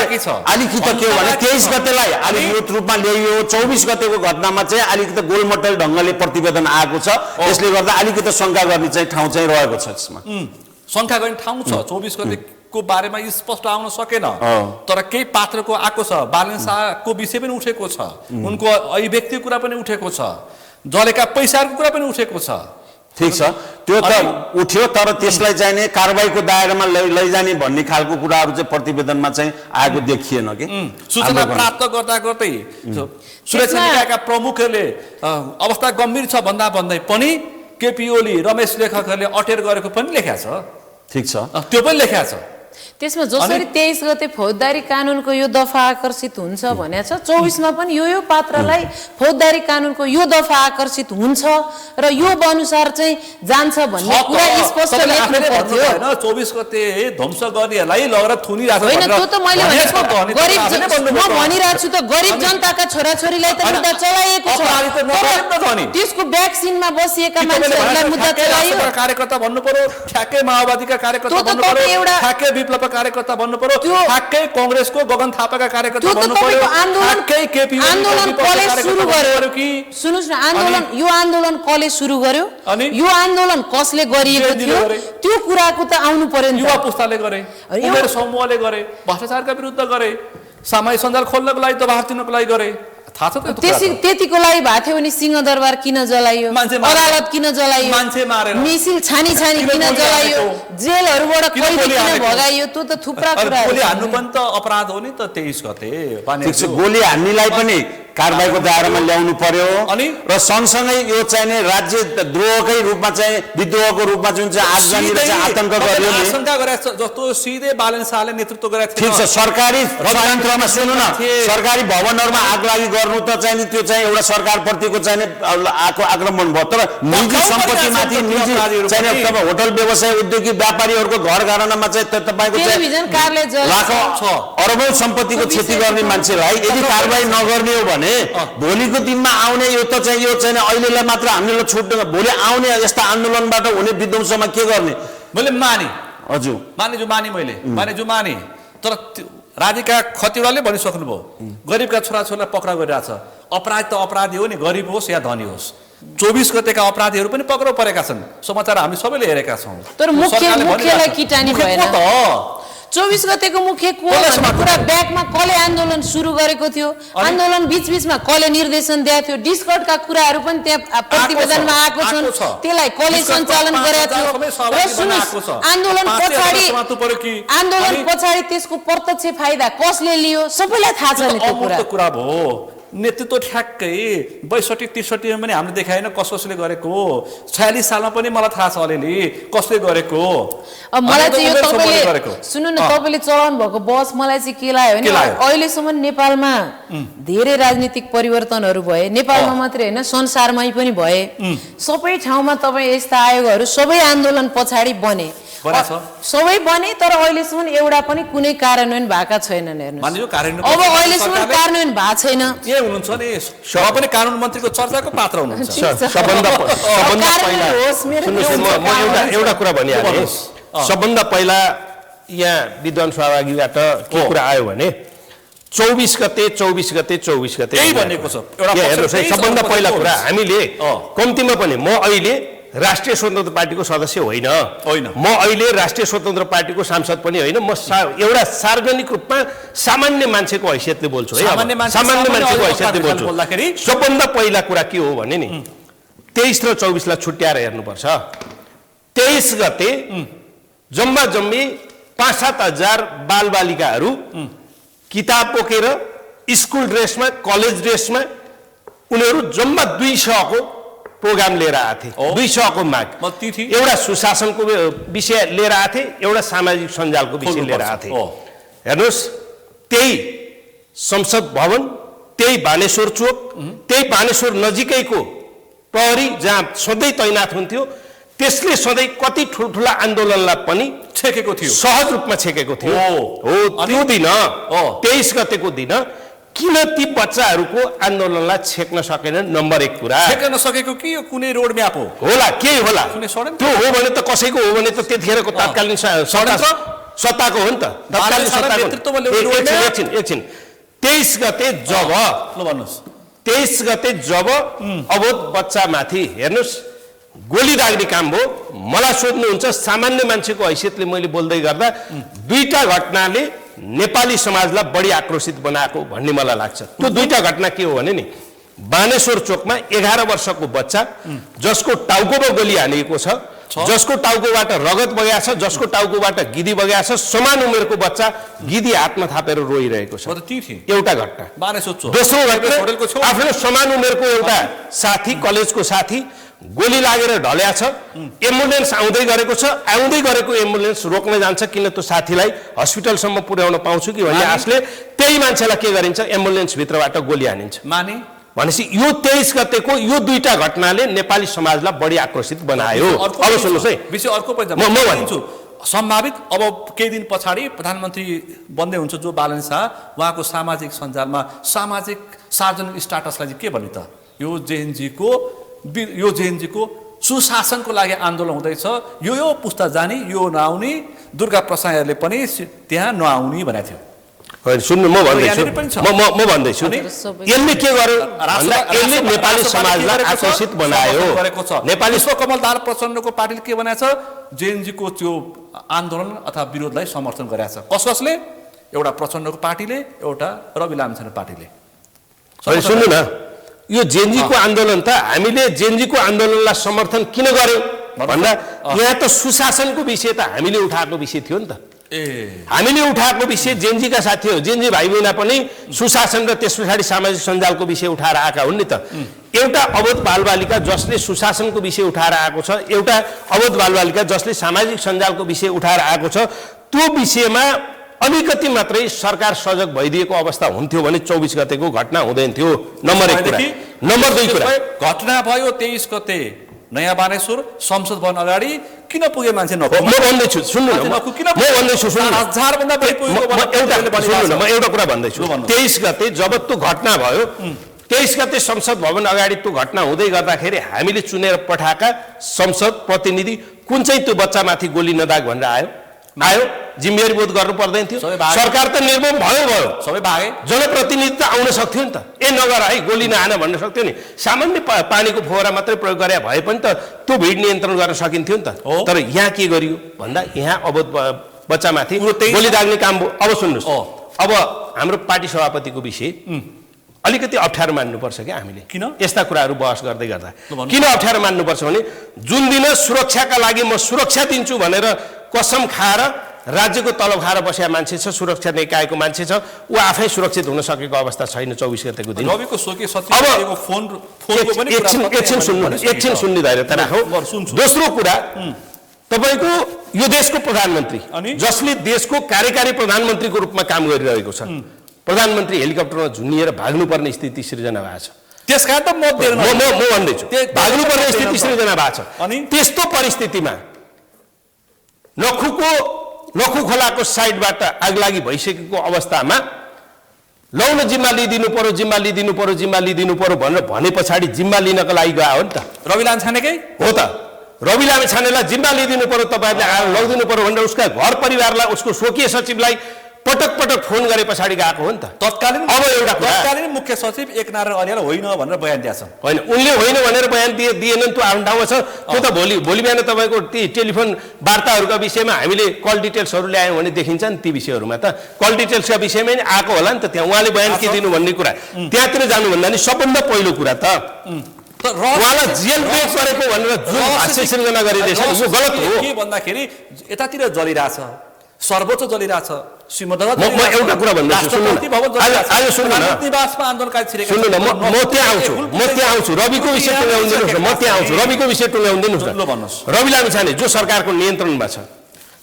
अलिकति के भने 23 गतेलाई अलिकति रूपमा ल्याइयो 24 गतेको घटनामा चाहिँ अलिकति गोलमटल ढंगले प्रतिवेदन आएको छ यसले गर्दा अलिकति शंका गर्ने चाहिँ ठाउँ चाहिँ रहेको छ यसमा शंका गर्ने ठाउँ छ 24 गतेको बारेमा स्पष्ट आउन सकेन तर केही पात्रको आएको छ बालन शाहको विषय पनि उठेको छ उनको अभिव्यक्तिको कुरा पनि उठेको छ जलेका पैसाको कुरा पनि उठेको छ ठीक छ त्यो त उठ्यो तर त्यसलाई चाहिँ नि कारबाहीको दायरामा लैजाने भन्ने खालको कुराहरु चाहिँ प्रतिवेदनमा चाहिँ आएको देखिएन के सूचना प्राप्त गर्दै सुरक्षा निकायका प्रमुखहरूले अवस्था गम्भीर छ भन्दै पनि केपी ओली रमेश लेखकहरूले अटेर गरेको पनि लेख्या छ ठीक छ त्यो पनि लेख्या छ त्यसमा जसरी 23 गते फौजदारी कानुनको यो दफा आकर्षित हुन्छ भनेछ 24 मा पनि यो पात्रलाई फौजदारी कानुनको यो दफा आकर्षित हुन्छ र यो अनुसार चाहिँ जान्छ भन्ने कुरा स्पष्ट लेख्नु पर्थ्यो हैन 24 गते ध्वंस गर्नेहरूलाई लगेर थुनिराछ हैन त्यो त मैले भनेको गरिब म भनिराछु त गरिब जनताका छोराछोरीलाई त मुद्दा चलाइएको छ त्यसको भ्याक्सिनमा बसिएका मान्छेहरूलाई मुद्दा चलाइयो कार्यकर्ता भन्नु पर्यो ठ्याक्कै माओवादीका कार्यकर्ता भन्नु पर्यो ठ्याक्कै विप्लव कार्यकर्ता भन्नु पर्यो ठ्याक्कै कांग्रेसको गगन थापाका कार्यकर्ता भन्नु पर्यो ठ्याक्कै केपी आन्दोलन कले सुरु गर्यो कि सुन्नुस् न आन्दोलन यो आन्दोलन कले सुरु गर्यो यो आन्दोलन कसले गरिएको थियो त्यो कुराको त आउनु पर्यो नि युवा पुस्ताले गरे उमेर समूहले गरे भ्रष्टाचारका विरुद्ध गरे सामाजिक सञ्जाल खोल्नको लागि दबाब दिनको लागि गरे थाहा छ त त्यतिको लागि भएको थियो भने सिंहदरबार किन जलाइयो अदालत किन जलाइयो मान्छे मारेर मिसिल छानी किन जलाइयो जेलहरुबाट कैदी किन भगाइयो त्यो त थुप्रा कुरा गोली हान्नु पनि त अपराध हो नि त 23 गते गोली हान्नेलाई पनि कारबाहीको दायरामा ल्याउनु पर्यो र सँगसँगै यो चाहिँ राज्य द्रोहकै रूपमा चाहिँ विद्रोहको रूपमा जुन चाहिँ आगजनी र आतंक गर्यो नि आशंका गरेछ जस्तो सिधै बालन शाहले नेतृत्व गरेको थियो ठीक छ सरकारी षड्यन्त्रमा सुन्नु न सरकारी भवनहरुमा आग लागि गर्नु त चाहिँ त्यो चाहिँ एउटा सरकार प्रतिको चाहिँ आक्रमण भयो तर निजी सम्पत्तिमाथि निजी चाहिँ तपाईँ होटल व्यवसाय उद्योगी व्यापारीहरुको घर घरानामा चाहिँ तपाईको टेलिभिजन कार्यालय लाखौं अरबौं सम्पत्तिको क्षति गर्ने मान्छेलाई यदि कारबाही नगर्ने हो भने भने भोलिको दिनमा आउने यो त चाहिँ यो चाहिँ अहिलेलाई मात्र हामीले छुट भोलि आउने यस्ता आन्दोलनबाट हुने विध्वंसमा के गर्ने मैले माने हजुर माने तर राधिका खतिवड़ाले भनिसक्नुभयो गरिबका छोराछोरीलाई पक्राउ गरिरहेछ अपराध त अपराधी हो नि गरिब होस् या धनी होस् 24 गतेका अपराधीहरू पनि पक्राउ परेका छन् समाचार हामी सबैले हेरेका छौँ तर मुख्यलाई किटानी भएन 24 गतेको मुख्य को पुरा ब्याकमा कसले आन्दोलन सुरु गरेको थियो आन्दोलन बीचमा कसले निर्देशन दिएको थियो डिस्कर्डका कुराहरू पनि त्यहाँ प्रतिवेदनमा आएको छन् त्यसलाई कसले सञ्चालन गरेको थियो र सुन्नुस् आन्दोलन पछाडि त्यसको प्रत्यक्ष फाइदा कसले लियो सबैलाई थाहा छ नि त्यो कुरा भयो नेतृत्व ठ्याक्कै 62-63 मा पनि हामीले देखाएन कसले गरेको 46 सालमा पनि मलाई थाहा छ अलिअलि कसले गरेको अब मलाई चाहिँ यो तपाईले सुन्नु न तपाईले चलाउनु भएको बस मलाई चाहिँ के लाग्यो भने अहिलेसम्म नेपालमा धेरै राजनीतिक परिवर्तनहरू भए नेपालमा मात्रै हैन संसारमै पनि भए सबै ठाउँमा तपाई यस्ता आयोगहरू सबै आन्दोलन पछाडी बने सबै बने तर अहिलेसम्म एउटा पनि कुनै कार्यान्वयन भएका छैनन् हेर्नुस् अब अहिलेसम्म कार्यान्वयन भएको छैन के हुनुहुन्छ नि सब पनि कानुन मन्त्रीको चर्चाको पात्र हुनुहुन्छ सबभन्दा पहिला एउटा कुरा भनिहालेँ सबभन्दा पहिला यहाँ विद्वान सहभागीबाट के कुरा आयो भने 24 गते यही भनेको छ हेर्नुहोस् है सबभन्दा पहिला कुरा हामीले कम्तीमा पनि म अहिले राष्ट्रिय स्वतन्त्र पार्टीको सदस्य होइन म अहिले राष्ट्रिय स्वतन्त्र पार्टीको सांसद पनि होइन म एउटा सार्वजनिक रूपमा सामान्य मान्छेको हैसियतले बोल्छु है सामान्य मान्छेको हैसियतले बोल्छु सबभन्दा पहिला कुरा के हो भने नि 23 र 24 लाई छुट्याएर हेर्नुपर्छ 23 गते जम्मा जम्मी 5-7 हजार बालबालिकाहरू किताब बोकेर स्कुल ड्रेसमा कलेज ड्रेसमा उनीहरू जम्मा 200 को प्रोग्राम लिएर आथे 200 को माग एउटा सुशासनको विषय लिएर आथे एउटा सामाजिक सञ्जालको विषय लिएर आथे हेर्नुस् त्यही संसद भवन त्यही बानेश्वर चोक त्यही बानेश्वर नजिकैको प्रहरी जहाँ सधैँ तैनात हुन्थ्यो त्यसले सधैँ कति ठुलठुला आन्दोलनलाई पनि छेकेको थियो सहज रूपमा छेकेको थियो हो त्यो दिन 23 गतेको दिन किन ती बच्चाहरूको आन्दोलनलाई छेक्न सकेनन् नम्बर 1 कुरा छेक्न नसकेको कि यो कुनै रोड म्याप हो होला के होला त्यो हो भने त कसैको हो भने त त्यतिखेरको तत्कालीन सत्ताको हो नि त तत्कालीन सत्ताको एकछिन 23 गते जब ल भन्नुस् 23 गते जब अबोध बच्चामाथि हेर्नुस् गोली लाग्ने काम भयो मलाई सोध्नुहुन्छ सामान्य मान्छेको हैसियतले मैले बोल्दै गर्दा दुईटा घटनाले नेपाली समाजलाई बढी आक्रोशित बनाएको भन्ने मलाई लाग्छ त्यो दुईटा घटना के हो भने नि बानेश्वर चोकमा 11 वर्षको बच्चा जसको टाउकोमा गोली हानेको छ जसको टाउकोबाट रगत बगेको छ जसको टाउकोबाट गिदी बगेको छ समान उमेरको बच्चा गिदी हातमा थापेर रोइरहेको छ एउटा घटना बानेश्वर चोक दोस्रो घटना आफ्नो समान उमेरको एउटा साथी कलेजको साथी गोली लागेर ढल्या छ एम्बुलेन्स आउँदै गरेको एम्बुलेन्स रोक्न जान्छ किन त्यो साथीलाई हस्पिटलसम्म पुर्याउन पाउँछु कि भन्ने आशले त्यही मान्छेलाई के गरिन्छ एम्बुलेन्स भित्रबाट गोली हानिन्छ भनेपछि यो 23 गतेको यो दुईटा घटनाले नेपाली समाजलाई बढी आक्रोशित बनायो अब सुन्नुस् है विषय अर्को पनि म भन्छु सम्भावित अब केही दिन पछाडि प्रधानमन्त्री बन्दै हुन्छ जो बालन शाह उहाँको सामाजिक सञ्जालमा सार्वजनिक स्ट्याटसलाई के भन्ने त यो जेएनजीको सुशासनको लागि आन्दोलन हुँदैछ यो पुस्ता जाने यो नआउने दुर्गा प्रसादले पनि त्यहाँ नआउने भनेको थियो सुन्नु म भन्दैछु यसले के गर्यो यसले नेपाली समाजलाई आकर्षित बनायो नेपाली विश्वकमल दाहाल प्रचण्डको पार्टीले के भनेको छ जेएनजीको त्यो आन्दोलन अथवा विरोधलाई समर्थन गरेको छ कसले एउटा प्रचण्डको पार्टीले एउटा रवि लामिछाने पार्टीले सुन्नु न यो जेएनजीको आन्दोलन त हामीले जेएनजीको आन्दोलनलाई समर्थन किन गर्यौं भन्दा यहाँ त सुशासनको विषय त हामीले उठाएको विषय थियो नि त हामीले उठाएको विषय जेएनजीका साथीहरू जेएनजी भाइ बहिनी पनि सुशासन र त्यस पछाडि सामाजिक सञ्जालको विषय उठाएर आएका हुन् नि त एउटा अवोध बालबालिका जसले सुशासनको विषय उठाएर आएको छ एउटा अवोध बालबालिका जसले सामाजिक सञ्जालको विषय उठाएर आएको छ त्यो विषयमा अलिकति मात्रै सरकार सजग भइदिएको अवस्था हुन्थ्यो भने 24 गतेको घटना हुँदैन थियो नम्बर 1 कुरा नम्बर 2 कुरा घटना भयो 23 गते नयाँ बानेश्वर संसद भवन अगाडि किन पुगे मान्छे म भन्दैछु सुन्नु न म भन्दैछु सुन्नु 1000 भन्दा बढी पुगेको म एउटा कुरा भन्दैछु 23 गते जब त्यो घटना भयो 23 गते संसद भवन अगाडि त्यो घटना हुँदै गर्दाखेरि हामीले चुनेर पठाएका संसद प्रतिनिधि कुन चाहिँ त्यो बच्चामाथि गोली नदाग भनेर आयो जिम्मेवारी बोध गर्नु पर्दैन थियो। सरकार त निर्मम भयो सबै भागे। जनप्रतिनिधि त आउन सक्थ्यो नि त, नगर है गोली नहान भन्न सक्थ्यो नि। सामान्य पानीको फोहरा मात्रै प्रयोग गरे भए पनि त त्यो भिड नियन्त्रण गर्न सकिन्थ्यो नि त। तर यहाँ के गरियो भन्दा यहाँ अब बच्चामाथि गोली दाग्ने काम। अब सुन्नुहोस्, अब हाम्रो पार्टी सभापतिको विषय अलिकति अप्ठ्यारो मान्नुपर्छ क्या हामीले। किन यस्ता कुराहरू बहस गर्दै गर्दा किन अप्ठ्यारो मान्नुपर्छ भने जुन दिन सुरक्षाका लागि म सुरक्षा दिन्छु भनेर कसम खाएर राज्यको तलब खाएर बसेका मान्छे छ, सुरक्षा निकायको मान्छे छ, ऊ आफै सुरक्षित हुन सकेको अवस्था छैन 24 गतेको दिन। रविको स्वकीय सचिवको फोनको पनि एकछिन सुन्ने धैर्यता राखौँ। दोस्रो कुरा, तपाईको यो देशको प्रधानमन्त्री जसले देशको कार्यकारी प्रधानमन्त्रीको रूपमा काम गरिरहेको छ, प्रधानमन्त्री हेलिकप्टरमा झुन्निएर भाग्नुपर्ने स्थिति सृजना भएको छ। त्यसकारण त म भन्दैछु भाग्नुपर्ने स्थिति सृजना भएको छ। अनि त्यस्तो परिस्थितिमा नखु खोलाको साइडबाट आगलागी भइसकेको अवस्थामा लौ न जिम्मा लिदिनु पर्यो भने पछाडि जिम्मा लिनको लागि गयो हो नि त। रवि लामिछानेकै हो त, रवि लामिछानेलाई जिम्मा लिदिनु पर्यो, तपाईहरुले आएर लगिदिनु पर्यो भनेर उसका घर परिवारलाई, उसको स्वकीय सचिवलाई पटक फोन गरे पछाडि गएको हो नि त। तत्कालीन अब एउटा तत्कालीन मुख्य सचिव एकनारायण अर्याल होइन भनेर बयान दिएछ। होइन, उनले होइन भनेर बयान दिएनन्, त्यो आफ्नो ठाउँमा छ। त्यो त भोलि बिहान तपाईँको ती टेलिफोन वार्ताहरूका विषयमा हामीले कल डिटेल्सहरू ल्यायौँ भने देखिन्छ नि। ती विषयहरूमा त कल डिटेल्सका विषयमै नि आएको होला नि त। त्यहाँ उहाँले बयान के दिनु भन्ने कुरा त्यहाँतिर जानुभन्दा नि सबभन्दा पहिलो कुरा त उहाँलाई जेल ब्रेक गरेको भनेर जुन भाष्य सिर्जना गरिँदैछ यो गलत हो। के भन्दाखेरि यतातिर जलिरहेछ, सर्वोच्च जलिरहेछ, म एउटा कुरा भन्दैछु, सुन्नु आज सुन्नु न, निवासमा आन्दोलनकारी छिरेको सुन्नु न, म त्यहाँ आउँछु रविको विषय टुङ्ग्याउँदिनुहोस् न, म त्यहाँ आउँछु रविको विषय टुङ्ग्याउँदिनुहोस् न। रवि लामिछाने जो सरकारको नियन्त्रणमा छ,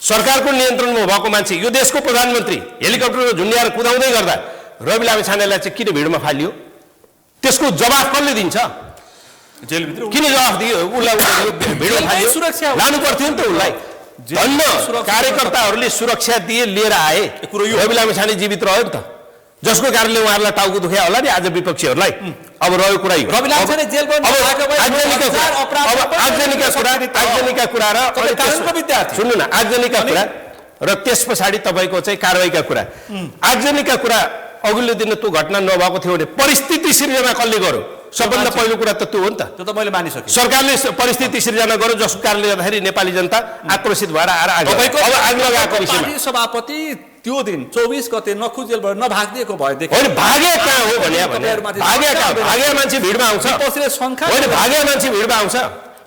सरकारको नियन्त्रणमा भएको मान्छे, यो देशको प्रधानमन्त्री हेलिकप्टरमा झुन्ड्याएर कुदाउँदै गर्दा रवि लामिछानेलाई चाहिँ किन भिडमा फालियो? त्यसको जवाफ कसले दिन्छ? जेलभित्र किन जवाफ दियो? उसलाई भिडमा फालियो, सुरक्षा लानु पर्थ्यो नि त उसलाई। धन्न कार्यकर्ताहरूले सुरक्षा दिए, लिएर आए, रवि लामिछाने जीवित रह्यो नि त, जसको कारणले उहाँहरूलाई टाउको दुख्या होला नि आज विपक्षीहरूलाई। अब रह्यो कुरा यो रवि लामिछाने जेलमा आगजनीका कुरा र सुन्नु न, आगजनीका कुरा र त्यस पछाडि तपाईँको चाहिँ कारवाहीका कुरा। आगजनीका कुरा अघिल्लो दिन त्यो घटना नभएको थियो भने परिस्थिति सिर्जना कसले गर्यो? सबभन्दा पहिलो कुरा त त्यो हो नि त। त्यो त मैले मानिसकेँ। सरकारले परिस्थिति सिर्जना गर्यो जसको कारणले गर्दाखेरि नेपाली जनता आक्रोशित भएर आएर आग लगाएको विषयमा सभापति त्यो दिन 24 गते नखु जेलबाट नभागिदिएको भएदेखि होइन, भागे कहाँ हो भने भागे मान्छे भिडमा आउँछ, होइन भागे मान्छे भिडमा आउँछ,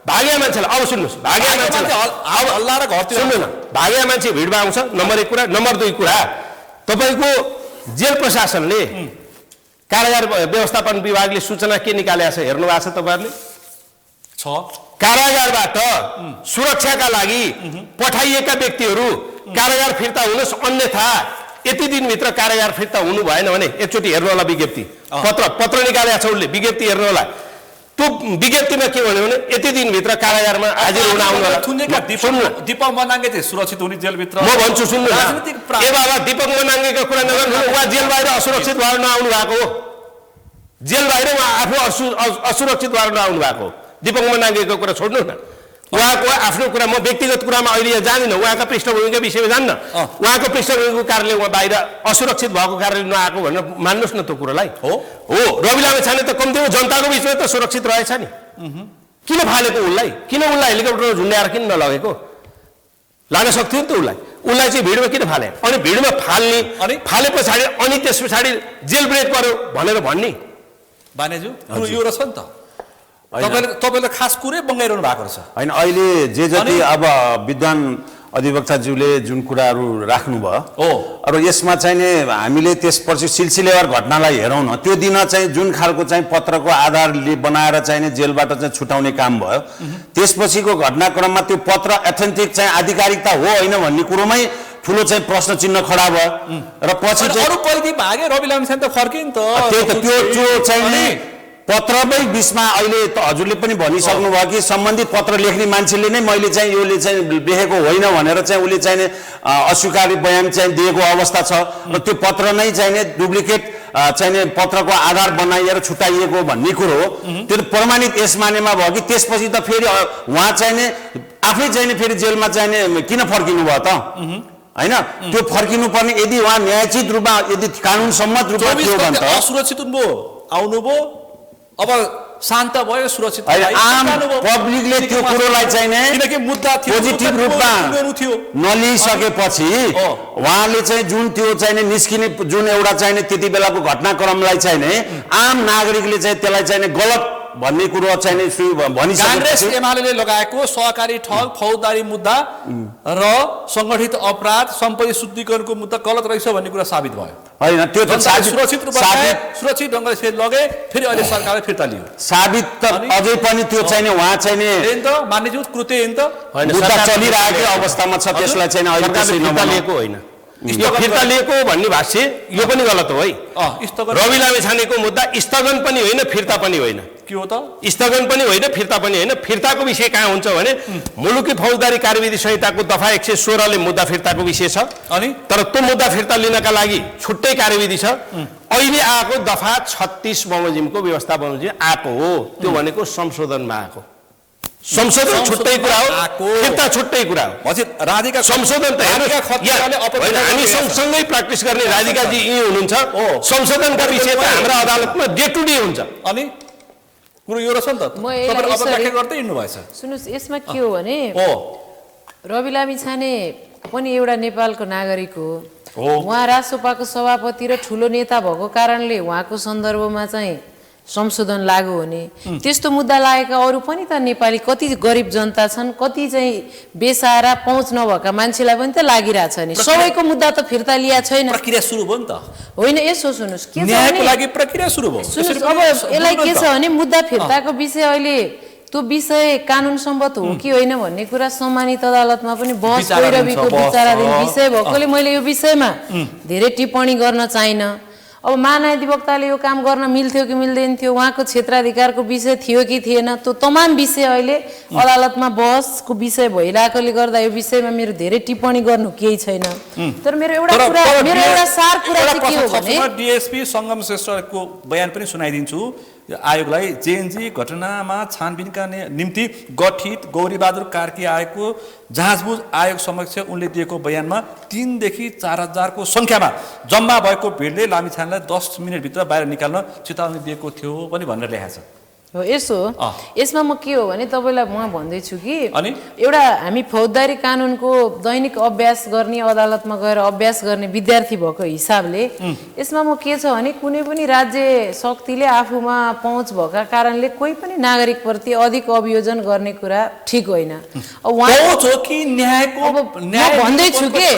भागे मान्छेलाई अब सुन्नुहोस्, भागे मान्छेलाई अब हल्ला र घरतिर सुन्नु न, भागे मान्छे भिडमा आउँछ नम्बर 1 कुरा। नम्बर 2 कुरा, तपाईँको जेल प्रशासनले कारागार व्यवस्थापन विभागले सूचना के निकालेको छ हेर्नु भएको छ तपाईँहरूले? कारागारबाट सुरक्षाका लागि पठाइएका व्यक्तिहरू कारागार फिर्ता हुनुहोस्, अन्यथा यति दिनभित्र कारागार फिर्ता हुनु भएन भने एकचोटि हेर्नु होला विज्ञप्ति, पत्र निकालेको छ उसले, विज्ञप्ति हेर्नु होला। त्यो विज्ञप्तिमा के भन्यो भने यति दिनभित्र कारागारमा हाजिर हुन आउनु होला। दीपक मनाङ्गे चाहिँ सुरक्षित हुने जेलभित्र म भन्छु सुन्नु न, ए बाबा दीपक मनाङ्गेको कुरा नगर्नु, उहाँ जेल बाहिर असुरक्षित भएर नआउनु भएको हो, जेल बाहिर उहाँ आफू असुरक्षित भएर नआउनु भएको हो। दीपक मनाङ्गेको कुरा छोड्नु न, उहाँको आफ्नो कुरा, म व्यक्तिगत कुरामा अहिले जान्दिनँ, उहाँका पृष्ठभूमिका विषयमा जान्न, उहाँको पृष्ठभूमिको कारणले उहाँ बाहिर असुरक्षित भएको कारणले नआएको भनेर मान्नुहोस् न त्यो कुरालाई। हो रवि लामिछाने त कम्तीमा जनताको बिचमा त सुरक्षित रहेछ नि, किन फालेको उसलाई? किन उसलाई हेलिकप्टरमा झुन्ड्याएर किन नलगेको? लान सक्थ्यो नि त उसलाई चाहिँ भिडमा किन फाले? अनि भिडमा फाले पछाडि अनि त्यस पछाडि जेल ब्रेक गर्यो भनेर भन्ने बानेजु यो रहेछ नि त। तपाईँले खास कुरै बङ्गाइरहनु भएको रहेछ। होइन, अहिले जे जति अब विद्वान अधिवक्ताज्यूले जुन कुराहरू राख्नुभयो अब यसमा चाहिँ नि हामीले त्यसपछि सिलसिलेवार घटनालाई हेरौँ न। त्यो दिन चाहिँ जुन खालको चाहिँ पत्रको आधारले बनाएर चाहिँ नि जेलबाट चाहिँ छुटाउने काम भयो, त्यसपछिको घटनाक्रममा त्यो पत्र एथेन्टिक चाहिँ आधिकारिकता हो होइन भन्ने कुरोमै ठुलो चाहिँ प्रश्न चिन्ह खडा भयो। र पछि अरू परिधि भागे रवि लामिछाने त फर्कियो नि त। त्यही त, त्यो चाहिँ नि पत्रमै बिचमा अहिले त हजुरले पनि भनिसक्नु भयो कि सम्बन्धित पत्र लेख्ने मान्छेले नै मैले चाहिँ योले चाहिँ लेखेको होइन भनेर चाहिँ उसले चाहिँ अस्वीकारी बयान चाहिँ दिएको अवस्था छ र त्यो पत्र नै चाहिँ डुप्लिकेट चाहिने पत्रको आधार बनाइएर छुट्याइएको भन्ने कुरो त्यो त प्रमाणित यस मानेमा भयो कि त्यसपछि त फेरि उहाँ चाहिने आफै चाहिने फेरि जेलमा चाहिने किन फर्किनु भयो त हैन त्यो फर्किनु पर्ने यदि उहाँ न्यायोचित रूपमा यदि कानुन सम्मत रूपमा थियो भने त असुरक्षित हुनुभयो आउनुभयो अब शान्त भयो सुरक्षित आम पब्लिकले त्यो कुरोलाई चाहिने किनकि मुद्दा थियो पोजिटिभ रूपमा नलिइसकेपछि उहाँले चाहिँ जुन त्यो चाहिने निस्किने जुन एउटा चाहिने त्यति बेलाको घटनाक्रमलाई चाहिने आम नागरिकले चाहिँ त्यसलाई चाहिने गलत भन्ने कुरो चाहिँ कांग्रेस एमाले लगाएको सहकारी ठग फौजदारी मुद्दा र संगठित अपराध सम्पत्ति शुद्धिकरणको मुद्दा गलत रहेछ भन्ने कुरा साबित भयो हैन त्यो त सुरक्षित रूपमा सुरक्षित ढंगले फेरि लगे फेरि अहिले सरकारले फिर्ता लियो साबित त अझै पनि त्यो चाहिँ उहाँ चाहिँ हैन त मान्यज्यू कृत्य हैन त मुद्दा चलिरहेको अवस्थामा छ त्यसलाई चाहिँ अहिले त्यसै नलिएको होइन यो फिर्ता लिएको भन्ने भाष्य यो पनि गलत हो है रवि लामिछानेको मुद्दा स्थगन पनि होइन फिर्ता पनि होइन के हो त स्थगन पनि होइन फिर्ता पनि होइन फिर्ताको विषय कहाँ हुन्छ भने मुलुकी फौजदारी कार्यविधि संहिताको दफा 116 ले मुद्दा फिर्ताको विषय छ अनि तर त्यो मुद्दा फिर्ता लिनका लागि छुट्टै कार्यविधि छ अहिले आएको दफा 36 बमोजिमको व्यवस्था बमोजिम आएको हो त्यो भनेको संशोधनमा आएको संशोधन छुट्टै कुरा हो फिर्ता छुट्टै कुरा हो हजुर राधिका संशोधन त हामी सँगसँगै प्र्याक्टिस गर्ने राधिकाजी यही हुनुहुन्छ संशोधनका विषय त हाम्रो अदालतमा डे टु डे हुन्छ अनि कुरो यो रहेछ नि त तपाईहरु अब व्याख्या गर्दै हिँड्नु भएछ सुन्नुस् यसमा के हो भने रवि लामिछाने पनि एउटा नेपालको नागरिक हो उहाँ राष्ट्रसभाको सभापति र ठुलो नेता भएको कारणले उहाँको सन्दर्भमा चाहिँ संशोधन लागू हुने त्यस्तो मुद्दा लागेका अरु पनि त नेपाली कति गरिब जनता छन् कति चाहिँ बेसहारा पहुँच नभएका मान्छेलाई पनि त लागिरहेछ नि सबैको मुद्दा त फिर्ता लिया छैन प्रक्रिया सुरु भयो नि त होइन यसो सुन्नुस् के छ न्यायको लागि प्रक्रिया सुरु भयो सुन्नुस् अब यसलाई के छ भने मुद्दा फिर्ताको विषय अहिले त्यो विषय कानुन सम्मत हो कि होइन भन्ने कुरा सम्मानित अदालतमा पनि बहस भइरहेको विचाराधीन विषय भएकोले मैले यो विषयमा धेरै टिप्पणी गर्न चाहिन अब महाधिवक्ताले यो काम गर्न मिल्थ्यो कि मिल्दैन थियो उहाँको क्षेत्राधिकारको विषय थियो कि थिएन त्यो तमाम विषय अहिले अदालतमा बहसको विषय भइरहेकोले गर्दा यो विषयमा मेरो धेरै टिप्पणी गर्नु केही छैन तर मेरो एउटा सार कुरा चाहिँ के हो भने डीएसपी संगम श्रेष्ठको बयान पनि सुनाइदिन्छु आयोगलाई जेएनजी घटनामा छानबिनका निम्ति गठित गौरीबहादुर कार्की आयोगको जाँचबुझ आयोग समक्ष उनले दिएको बयानमा 3 देखि 4000 को संख्यामा जम्मा भएको भिडले लामिछानेलाई 10 मिनेटभित्र बाहिर निकाल्न चेतावनी दिएको थियो पनि भनेर लेखेको छ हो यसो यसमा म के हो भने तपाईलाई म भन्दै छु कि एउटा हामी फौजदारी कानुनको दैनिक अभ्यास गर्ने अदालतमा गएर अभ्यास गर्ने विद्यार्थी भएको हिसाबले यसमा म के छ भने कुनै पनि राज्य शक्तिले आफूमा पहुँच भएका कारणले कोही पनि नागरिक प्रति अधिक अभियोजन गर्ने कुरा ठीक होइन अब पहुँच हो कि न्यायको न्याय भन्दै छु के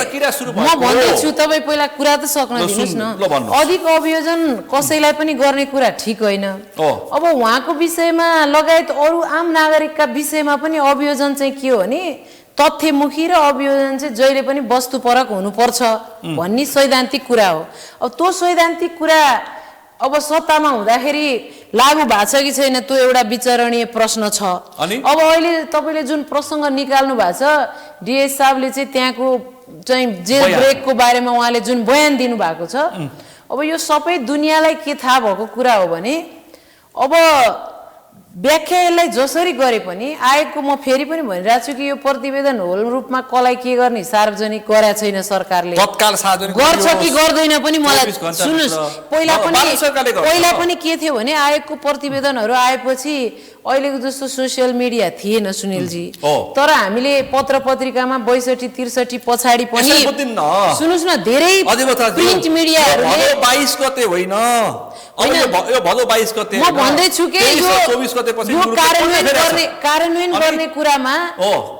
म भन्दै छु तपाई पहिला कुरा त सक्न दिनुस् न अधिक अभियोजन कसैलाई पनि गर्ने कुरा ठीक होइन अब उहाँको विषयमा लगायत अरु आम नागरिकका विषयमा पनि अभियोजन चाहिँ के हो भने तथ्यमुखी र अभियोजन चाहिँ जहिले पनि वस्तुपरक हुनुपर्छ भन्ने सैद्धान्तिक कुरा हो अब त्यो सैद्धान्तिक कुरा अब सत्तामा हुँदाखेरि लागू भएको छ कि छैन त्यो एउटा विचारणीय प्रश्न छ अब अहिले तपाईले जुन प्रसंग निकाल्नु भएको छ डीएस साहबले चाहिँ त्यहाँको चाहिँ जेल ब्रेकको बारेमा उहाँले जुन बयान दिनु भएको छ अब यो सबै दुनियालाई के थाहा भएको कुरा हो भने अब व्याख्यालाई जसरी गरे पनि आयोगको म फेरि पनि भनिरहेको छु कि यो प्रतिवेदन होल रूपमा कसलाई के गर्ने सार्वजनिक गरेको छैन सरकारले तत्काल सार्वजनिक गर्छ कि गर्दैन पनि मलाई सुन्नुस् पहिला पनि के थियो भने आयोगको प्रतिवेदनहरू आएपछि अहिलेको जस्तो सोशल मिडिया थिएन सुनिलजी तर हामीले पत्र पत्रिकामा 62-63 पछाडी पनि सुन्नुस् न धेरै प्रिन्ट मिडियाहरुले 22 गते होइन यो भदौ 22 गते म भन्दै छु के यो 24 गते पछि कार्यान्वयन गर्ने कुरामा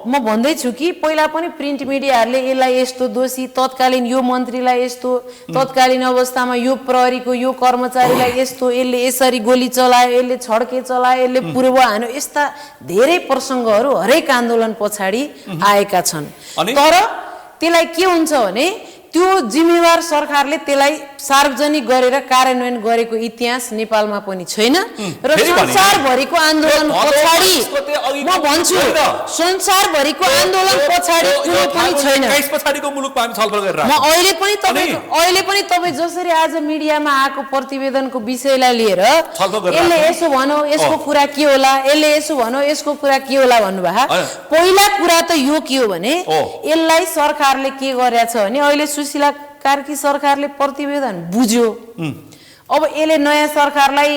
म भन्दै छु कि पहिला पनि प्रिन्ट मिडियाहरुले यसलाई यस्तो दोषी तत्कालीन यो मन्त्रीलाई यस्तो तत्कालीन अवस्थामा यो प्रहरीको यो कर्मचारीलाई यस्तो यसले यसरी गोली चलायो यसले छड्के चलायो यसले पूर्व हान्यो यस्ता धेरै प्रसंगहरू हरेक आन्दोलन पछाडी आएका छन् तर त्यसलाई के हुन्छ भने त्यो जिम्मेवार सरकारले त्यसलाई सार्वजनिक गरेर कार्यान्वयन गरेको इतिहास नेपालमा पनि छैन र फेरि भने- संसारभरिको आन्दोलन पछाडि म भन्छु संसारभरिको आन्दोलन पछाडि कुनै पनि छैन। 21 पछाडिको मुलुकमा हामी छलफल गरिरहेका म छौँ। अहिले पनि तपाईँ जसरी आज मिडियामा आएको प्रतिवेदनको विषयलाई लिएर छलफल गरिरहेको यसले छौँ। यसो भनौ यसको कुरा के होला, यसले यसो भनौ यसको कुरा के होला भन्नुभयो। होइन। पहिला कुरा त यो के हो भने ओ। यसलाई सरकारले के गरेछ भने अहिले सुशीला कार्की सरकारले प्रतिवेदन बुझ्यो। अब यसले नयाँ सरकारलाई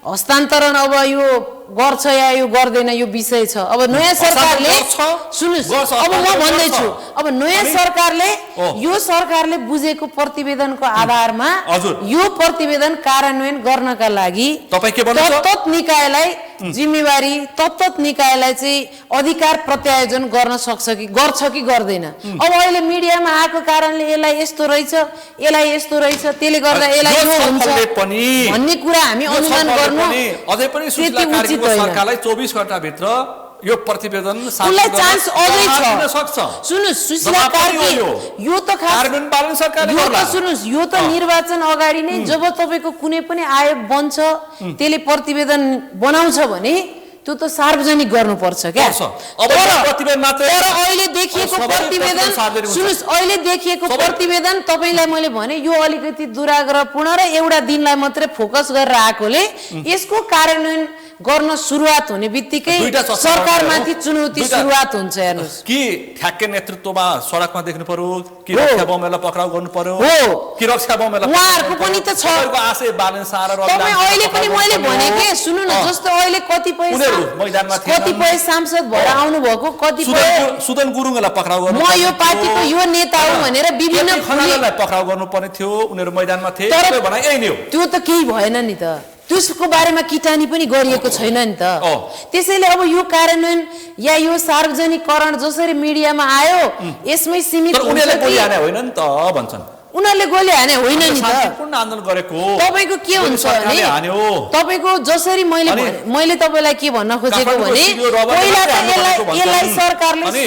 हस्तान्तरण अब यो गर्छ या यो गर्दैन यो विषय छ। अब नयाँ सरकारले सुन्नुस्, अब म भन्दैछु, अब नयाँ सरकारले यो सरकारले बुझेको प्रतिवेदनको आधारमा हजुर। यो प्रतिवेदन कार्यान्वयन गर्नका लागि तपाईँ के भन्नुहुन्छ? तत्त निकायलाई जिम्मेवारी तत्त निकायलाई चाहिँ अधिकार प्रत्यायोजन गर्न सक्छ कि गर्छ कि गर्दैन। अब अहिले मिडियामा आएको कारणले यसलाई यस्तो रहेछ, यसलाई यस्तो रहेछ, त्यसले गर्दा यसलाई यो हुन्छ भन्ने कुरा हामी अनुमान गर्नु अझै पनि सुशीला कार्कीको सरकारलाई 24 घण्टाभित्र यो प्रतिवेदन उसलाई चान्स अझै छ। दिन सक्छ। सुन्नुस्, सुशीला जवाब पनि कार्की हो यो त खास कार्यान्वयन पालन सरकारले यो त गर्ला। सुन्नुस्, यो त निर्वाचन अगाडि नै जब तपाईँको कुनै पनि आयोग बन्छ त्यसले प्रतिवेदन बनाउँछ भने त्यो त सार्वजनिक गर्नुपर्छ क्या। पर्छ। अब प्रतिवेदन मात्रै तर अहिले देखिएको सबै प्रतिवेदन सार्वजनिक हुन्छ। सुन्नुस्, अहिले देखिएको प्रतिवेदन तपाईँलाई मैले भने यो अलिकति दुराग्रहपूर्ण र एउटा दिनलाई मात्रै फोकस गरेर आएकोले यसको कार्यान्वयन गर्न सुरुवात हुने बित्तिकै दुईटा चर्चा सरकारमाथि गर्नु। चुनौती दुईटा- सुरुवात हुन्छ। हेर्नुहोस् कि ठ्याक्कै नेतृत्वमा सडकमा देख्नु पर्यो कि रक्षा बमलाई पक्राउ गर्नु पर्यो हो। कि रक्षा बमलाई उहाँहरूको पनि त छ। तपाईँको आशय बालन सारा र तपाईँ अहिले पनि मैले भनेकै सुन्नु न, जस्तो अहिले उनीहरू मैदानमा थिएनन्। कतिपय सांसद भएर आउनु भएको, कतिपय सुदन गुरुङलाई पक्राउ गर्नु म यो पार्टीको यो नेता हो भनेर विभिन्न खनाललाई पक्राउ गर्नु पर्ने थियो, उनीहरू मैदानमा थिए। तर- तपाईँ भनाइ यही नै हो। त्यो त केही भएन नि त, त्यसको बारेमा किटानी पनि गरिएको छैन नि त। त्यसैले अब यो कार्यान्वयन या यो सार्वजनिकरण जसरी मिडियामा आयो यसमै सीमित तर हुन्छ उनीहरूले कि गोली हाने होइन नि त भन्छन्। उनीहरूले गोली हाने होइन नि त। शान्तिपूर्ण आन्दोलन गरेको हो। तपाईँको के हुन्छ सरकारले भने हान्यो। तपाईँको जसरी मैले तपाईँलाई के भन्न खोजेको काठमाडौँको भने सिडिओ रबरले पहिला त हान्नु भनेको भन्छन्। यसलाई सरकारले अनि?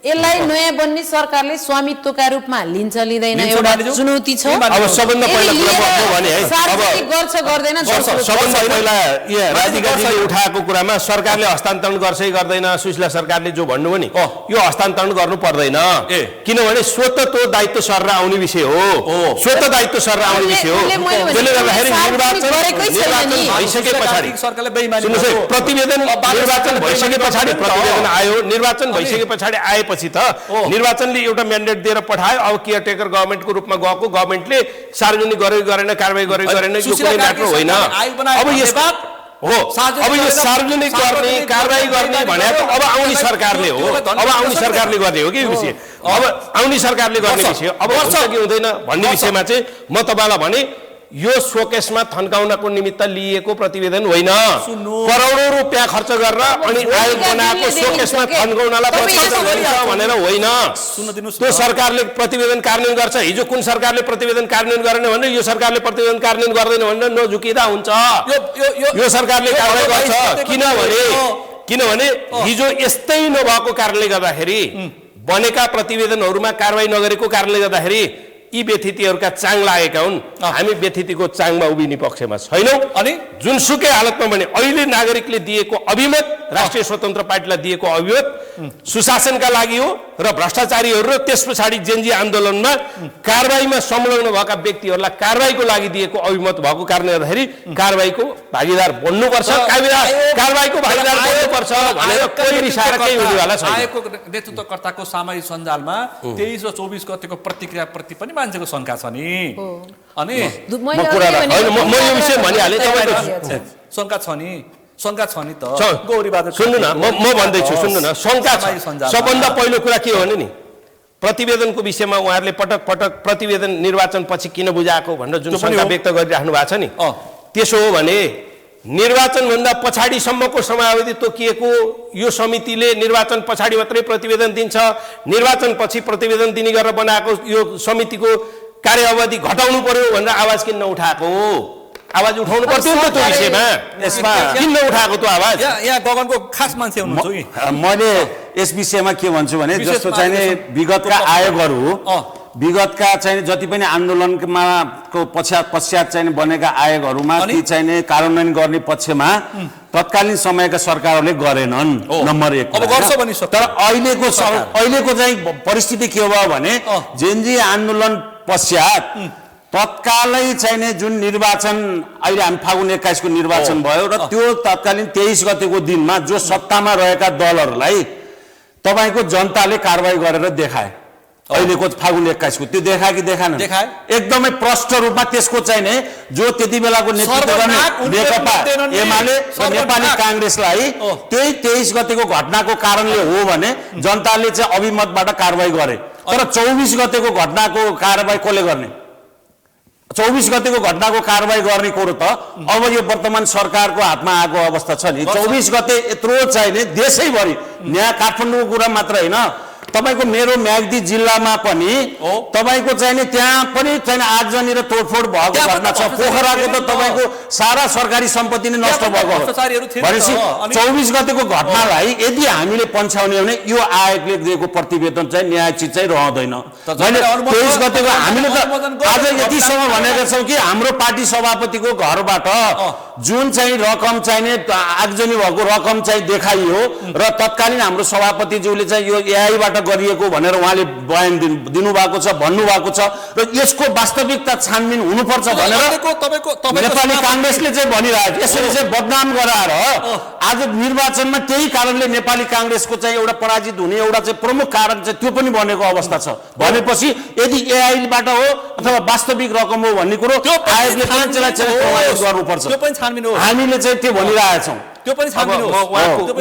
यसलाई नयाँ बन्ने सरकारले स्वामित्वका रूपमा लिन्छ लिँदैन लिन्छ एउटा मानिज्यू? चुनौती छ। अब सबभन्दा पहिला यसले कुरा लिएर म भने है, सार्वजनिक गर्छ गर्दैन दोस्रो सबभन्दा होइन। पहिला यहाँ होइन। राधिकाजीले उठाएको कुरामा सरकारले हस्तान्तरण गर्छ कि गर्दैन, सुशीला सरकारले जो भन्नुभयो नि यो हस्तान्तरण गर्नु पर्दैन। किनभने स्वत त्यो दायित्व सरेर आउने विषय हो, स्वत दायित्व सरेर आउने विषय हो। उसले मैले भने त्यसले गर्दाखेरि सार्वजनिक गरेकै छैन नि। भइसके पछाडि सरकारले बेइमानी सुन्नुहोस् है, गर्यो। प्रतिवेदन अब बाल निर्वाचन सरकारले भइसके बेइमानी पछाडि गर्दैन नि त। प्रतिवेदन आयो, निर्वाचन भइसके पछाडि आएपछि त निर्वाचनले एउटा म्यान्डेट दिएर पठायो। अब केयरटेकर गभर्मेन्टको रूपमा गएको गभर्मेन्टले सार्वजनिक गर्यो गरेन, कारबाही गर्यो गरेन, यो कुनै म्याटर होइन। अब यस हो, अब यो सार्वजनिक गर्ने कारबाही गर्ने भने त अब आउने सरकारले हो, अब आउने सरकारले गर्ने हो कि यो विषय, अब आउने सरकारले गर्ने विषय अब हुन्छ कि हुँदैन भन्ने विषयमा चाहिँ म तपाईँलाई भने यो सोकेसमा थन्काउनको निमित्त लिएको प्रतिवेदन होइन। करोडौँ रुपियाँ खर्च गरेर अनि आयोग बनाएको सोकेसमा थन्काउनलाई खर्च गरिन्छ भनेर होइन। त्यो सरकारले प्रतिवेदन कार्यान्वयन गर्छ। हिजो कुन सरकारले प्रतिवेदन कार्यान्वयन गरेन भने यो सरकारले प्रतिवेदन कार्यान्वयन गर्दैन भनेर नझुकिँदा हुन्छ। यो सरकारले कारबाही गर्छ। किनभने हिजो यस्तै नभएको कारणले गर्दाखेरि बनेका प्रतिवेदनहरूमा कारबाही नगरेको कारणले गर्दाखेरि यी व्यथितिहरूका चाङ लागेका हुन्। हामी व्यथितिको चाङमा उभिने पक्षमा छैनौँ। अनि जुनसुकै हालतमा भने अहिले नागरिकले दिएको अभिमत, राष्ट्रिय स्वतन्त्र पार्टीलाई दिएको अभिमत सुशासनका लागि हो र भ्रष्टाचारीहरू र त्यस पछाडि जेनजी आन्दोलनमा कारबाहीमा संलग्न भएका व्यक्तिहरूलाई कारबाहीको लागि दिएको अभिमत भएको कारणले गर्दाखेरि कारबाहीको भागीदार बन्नुपर्छ, कारबाहीको भागीदार बन्नुपर्छ भनेर कोही रिसाएर केही हुनेवाला छैन। आयोगको नेतृत्वकर्ताको सामाजिक सञ्जालमा 23 र 24 गतेको प्रतिक्रियाप्रति पनि मान्छेको शङ्का छ नि। अनि म यो विषय भनिहालेँ, तपाईँको शङ्का छ नि त। गौरीबहादुर सुन्नु न, म भन्दैछु, सुन्नु न, शङ्का छ। सबभन्दा पहिलो कुरा के हो भने नि प्रतिवेदनको विषयमा उहाँहरूले पटक पटक प्रतिवेदन निर्वाचन पछि किन बुझाएको भनेर जुन शङ्का व्यक्त गरिराख्नु भएको छ नि, त्यसो हो भने निर्वाचनभन्दा पछाडिसम्मको समयावधि तोकिएको यो समितिले निर्वाचन पछाडि मात्रै प्रतिवेदन दिन्छ, निर्वाचन पछि प्रतिवेदन दिने गरेर बनाएको यो समितिको कार्य अवधि घटाउनु पर्यो भनेर आवाज किन नउठाएको? आवाज उठाउनु पर्थ्यो नि त त्यो विषयमा। यसमा किन नउठाएको त्यो आवाज? यहाँ गगनको खास मान्छे हुनुहुन्छ कि मैले यस विषयमा के भन्छु भने जस्तो चाहिँ विगतका आयोगहरू विगतका चाहिँ जति पनि आन्दोलनमा को पश्चात चाहिँ बनेका आयोगहरूमा ती चाहिँ कार्यान्वयन गर्ने पक्षमा तत्कालीन समयका सरकारहरूले गरेनन्। नम्बर 1 अब गर्छ भनी सक्छ। तर अहिलेको चाहिँ परिस्थिति के भयो भने जेनजी आन्दोलन पश्चात तत्कालै चाहिँ जुन निर्वाचन अहिले हामी फागुन 21 को निर्वाचन भयो र त्यो तत्कालीन 23 गतेको दिनमा जो सत्तामा रहेका दलहरूलाई तपाईको जनताले कारबाही गरेर देखाए। अहिलेको फागुन 21 को त्यो देखा कि देखाएन? देखाए। एकदमै प्रष्ट रूपमा त्यसको चाहिँ नि जो त्यति बेलाको नेतृत्व गर्ने नेकपा एमाले र नेपाली कांग्रेसलाई त्यही 23 गतेको घटनाको कारणले हो भने जनताले चाहिँ अभिमतबाट कारबाही गरे। तर 24 गतेको घटनाको कारबाही कसले गर्ने? 24 गतेको घटनाको कारबाही गर्ने कुरो त अब यो वर्तमान सरकारको हातमा आएको अवस्था छ नि। 24 गते यत्रो चाहिने देशैभरि यहाँ काठमाडौँको कुरा मात्र हैन, तपाईको मेरो म्याग्दी जिल्लामा पनि तपाईको चाहिने त्यहाँ पनि चाहिने आगजनी र तोडफोड भएको घटना छ। पोखराको त तपाईको सारा सरकारी सम्पत्ति नै नष्ट भएको हो। भनेपछि 24 गतेको घटनालाई यदि हामीले पन्छाउने भने यो आयोगले दिएको प्रतिवेदन चाहिँ न्यायोचित चाहिँ रहँदैन। मैले 23 गतेको हामीले त आज यतिसम्म भनेका छौं कि हाम्रो पार्टी सभापतिको घरबाट जुन चाहिँ रकम चाहिने आगजनी भएको रकम चाहिँ देखाइयो र तत्कालीन हाम्रो सभापतिज्यूले चाहिँ यो एआईबाट गरिएको भनेर उहाँले बयान दिनुभएको छ, भन्नुभएको छ र यसको वास्तविकता छानबिन हुनुपर्छ भनेर नेपाली कांग्रेसले चाहिँ भनिरहेको। यसरी चाहिँ बदनाम गराएर आज निर्वाचनमा त्यही कारणले नेपाली कांग्रेसको चाहिँ एउटा पराजित हुने एउटा चाहिँ प्रमुख कारण चाहिँ त्यो पनि बनेको अवस्था छ। भनेपछि यदि एआईबाट हो अथवा वास्तविक रकम हो भन्ने कुरो आयोगले पनि चाहिँ गर्नुपर्छ। त्यो पनि छानबिन हो। हामीले चाहिँ त्यो भनिरहेका छौं। त्यो पनि छानबिन हो।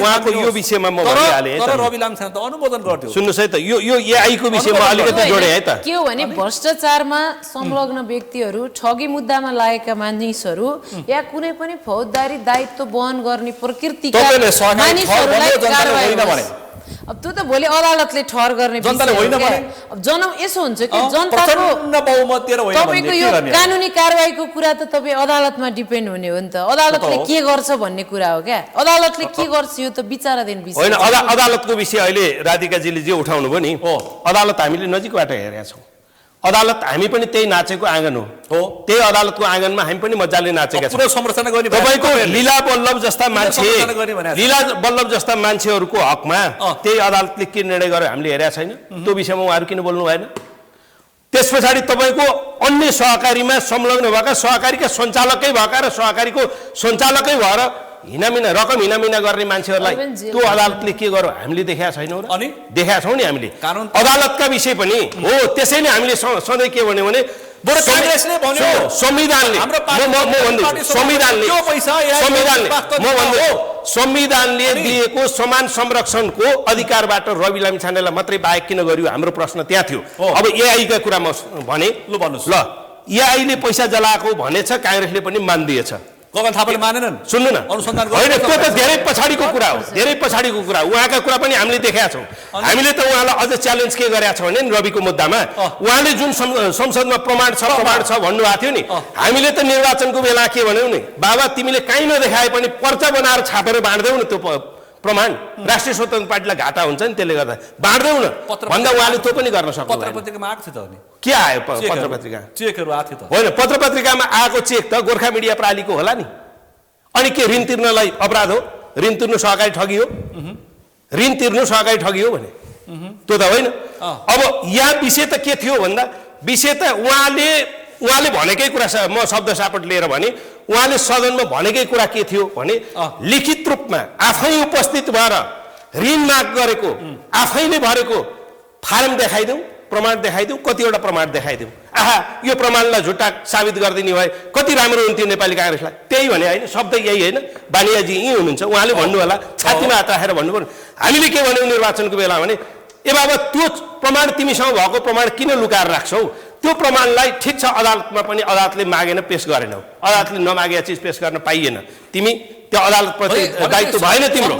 उहाँको यो विषयमा म भनिहाले तर रवि लामिछाने त अनुमोदन गर्थ्यो। सुन्नुस् है त, यो एआई को विषयमा अलिकति जोडे है त। के हो भने भ्रष्टाचारमा संलग्न व्यक्तिहरू, ठगी मुद्दामा लागेका मानिसहरू या कुनै पनि फौजदारी दायित्व वहन गर्ने प्रकृतिका मानिसहरूलाई कारबाही भने अब त्यो त भोलि अदालतले ठहर गर्ने जनताले होइन भने अब यसो हुन्छ कि जनताको बहुमत दिएर होइन तपाईको यो कानुनी कारबाहीको कुरा त तपाईँ अदालतमा डिपेन्ड हुने हो नि त। अदालतले के गर्छ भन्ने कुरा हो क्या। अदालतले के गर्छ यो त विचाराधीन विषय होइन। अदालतको विषय अहिले राधिकाजीले जे उठाउनु भयो नि, अदालत हामीले नजिकबाट हेरेका छौँ। अदालत हामी पनि त्यही नाचेको आँगन हो। त्यही अदालतको आँगनमा हामी पनि मजाले नाचेका छौँ। संरचना गर्ने तपाईको लीला बल्लभ जस्ता मान्छेहरूको हकमा त्यही अदालतले के निर्णय गर्यो हामीले हेरेका छैन। त्यो विषयमा उहाँहरू किन बोल्नु भएन? त्यस पछाडि तपाईको अन्य सहकारीमा संलग्न भएका सहकारीका सञ्चालकै भएका र सहकारीको सञ्चालकै भएर रकम हिनामिना गर्ने मान्छेहरूलाई त्यो अदालतले के गर्यो हामीले देखेका छैनौँ र? अनि देखेका छौँ नि हामीले। अदालतका विषय पनि हो। त्यसैले हामीले सधैँ के भन्यो भने कांग्रेसले भन्यो संविधानले संविधानले दिएको समान संरक्षणको अधिकारबाट रवि लामिछानेलाई मात्रै बाहेक किन गर्यो? हाम्रो प्रश्न त्यहाँ थियो। अब एआई का कुरा म भने ल भन्नुस्। ल एआईले पैसा जलाएको भनेछ, कांग्रेसले पनि मानिदिएछ। गगन थापाले मानेनन्। सुन्नु न, अनुसन्धान होइन त्यो त धेरै पछाडिको कुरा हो। धेरै पछाडिको कुरा उहाँका कुरा पनि हामीले देखेका छौँ। हामीले त उहाँलाई अझ च्यालेन्ज के गरेका छौँ भने रविको मुद्दामा उहाँले जुन संसदमा प्रमाण छ भन्नुभएको थियो नि, हामीले त निर्वाचनको बेला के भन्यौँ नि, बाबा तिमीले कहीँ नदेखाए पनि पर्चा बनाएर छापेर बाँड्दैौ न त्यो प्रमाण। राष्ट्रिय स्वतन्त्र पार्टीलाई घाटा हुन्छ नि, त्यसले गर्दा बाँड्दैौ न भन्दा उहाँले त्यो पनि गर्न सक्नु। पत्रपत्रिकामा आएको थियो त अनि के आयो? पत्रपत्रिका चेकहरू आएको थियो त? होइन, पत्रपत्रिकामा आएको चेक त गोर्खा मिडिया प्रणालीको होला नि। अनि के ऋण तिर्नलाई अपराध हो? ऋण तिर्नु सहकारी ठगी हो? ऋण तिर्नु सहकारी ठगी हो भने त्यो त होइन। अब यहाँ विषय त के थियो भन्दा विषय त उहाँले भनेकै कुरा म शब्द सापट लिएर भने उहाँले सदनमा भनेकै कुरा के थियो भने लिखित रूपमा आफै उपस्थित भएर ऋण माग गरेको आफैले भरेको फारम देखाइदेऊ, प्रमाण देखाइदेऊ, कतिवटा प्रमाण देखाइदेऊ। आहा यो प्रमाणलाई झुट्टा साबित गरिदिने भए कति राम्रो हुन्थ्यो नेपाली कांग्रेसलाई। त्यही भने होइन, शब्द यही होइन। बानियाजी यहीँ हुनुहुन्छ, उहाँले भन्नु होला, छातीमा हात राखेर भन्नुभयो। हामीले के भन्यौँ निर्वाचनको बेला भने ए बाबा त्यो प्रमाण तिमीसँग भएको प्रमाण किन लुकाएर राख्छौ? त्यो प्रमाणलाई ठिक छ अदालतमा पनि अदालतले मागेन, पेश गरेनौ। अदालतले नमागेका चिज पेश गर्न पाइएन। तिमी त्यो अदालतप्रति दायित्व भएन तिम्रो।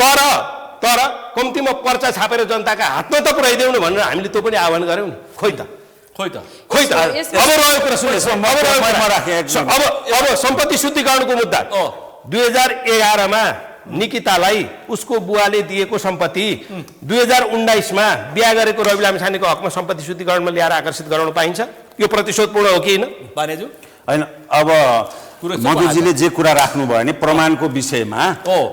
तर तर कम्तीमा पर्चा छापेर जनताका हातमा त पुर्याइदेऊ न भनेर हामीले त्यो पनि आह्वान गर्यौँ नि। खोइ त अब रह्यो कुरा सुन्नुहोस्। अब सम्पत्ति शुद्धिकरणको मुद्दा 2011 मा निकितालाई उसको बुवाले दिएको सम्पत्ति 2019 मा बिहा गरेको रवि लामिछानेको हकमा सम्पत्ति शुद्धिकरणमा ल्याएर आकर्षित गराउन पाइन्छ? यो प्रतिशोधपूर्ण हो कि होइन? बानेजु होइन, अब मधुजीले जे कुरा राख्नुभयो भने प्रमाणको विषयमा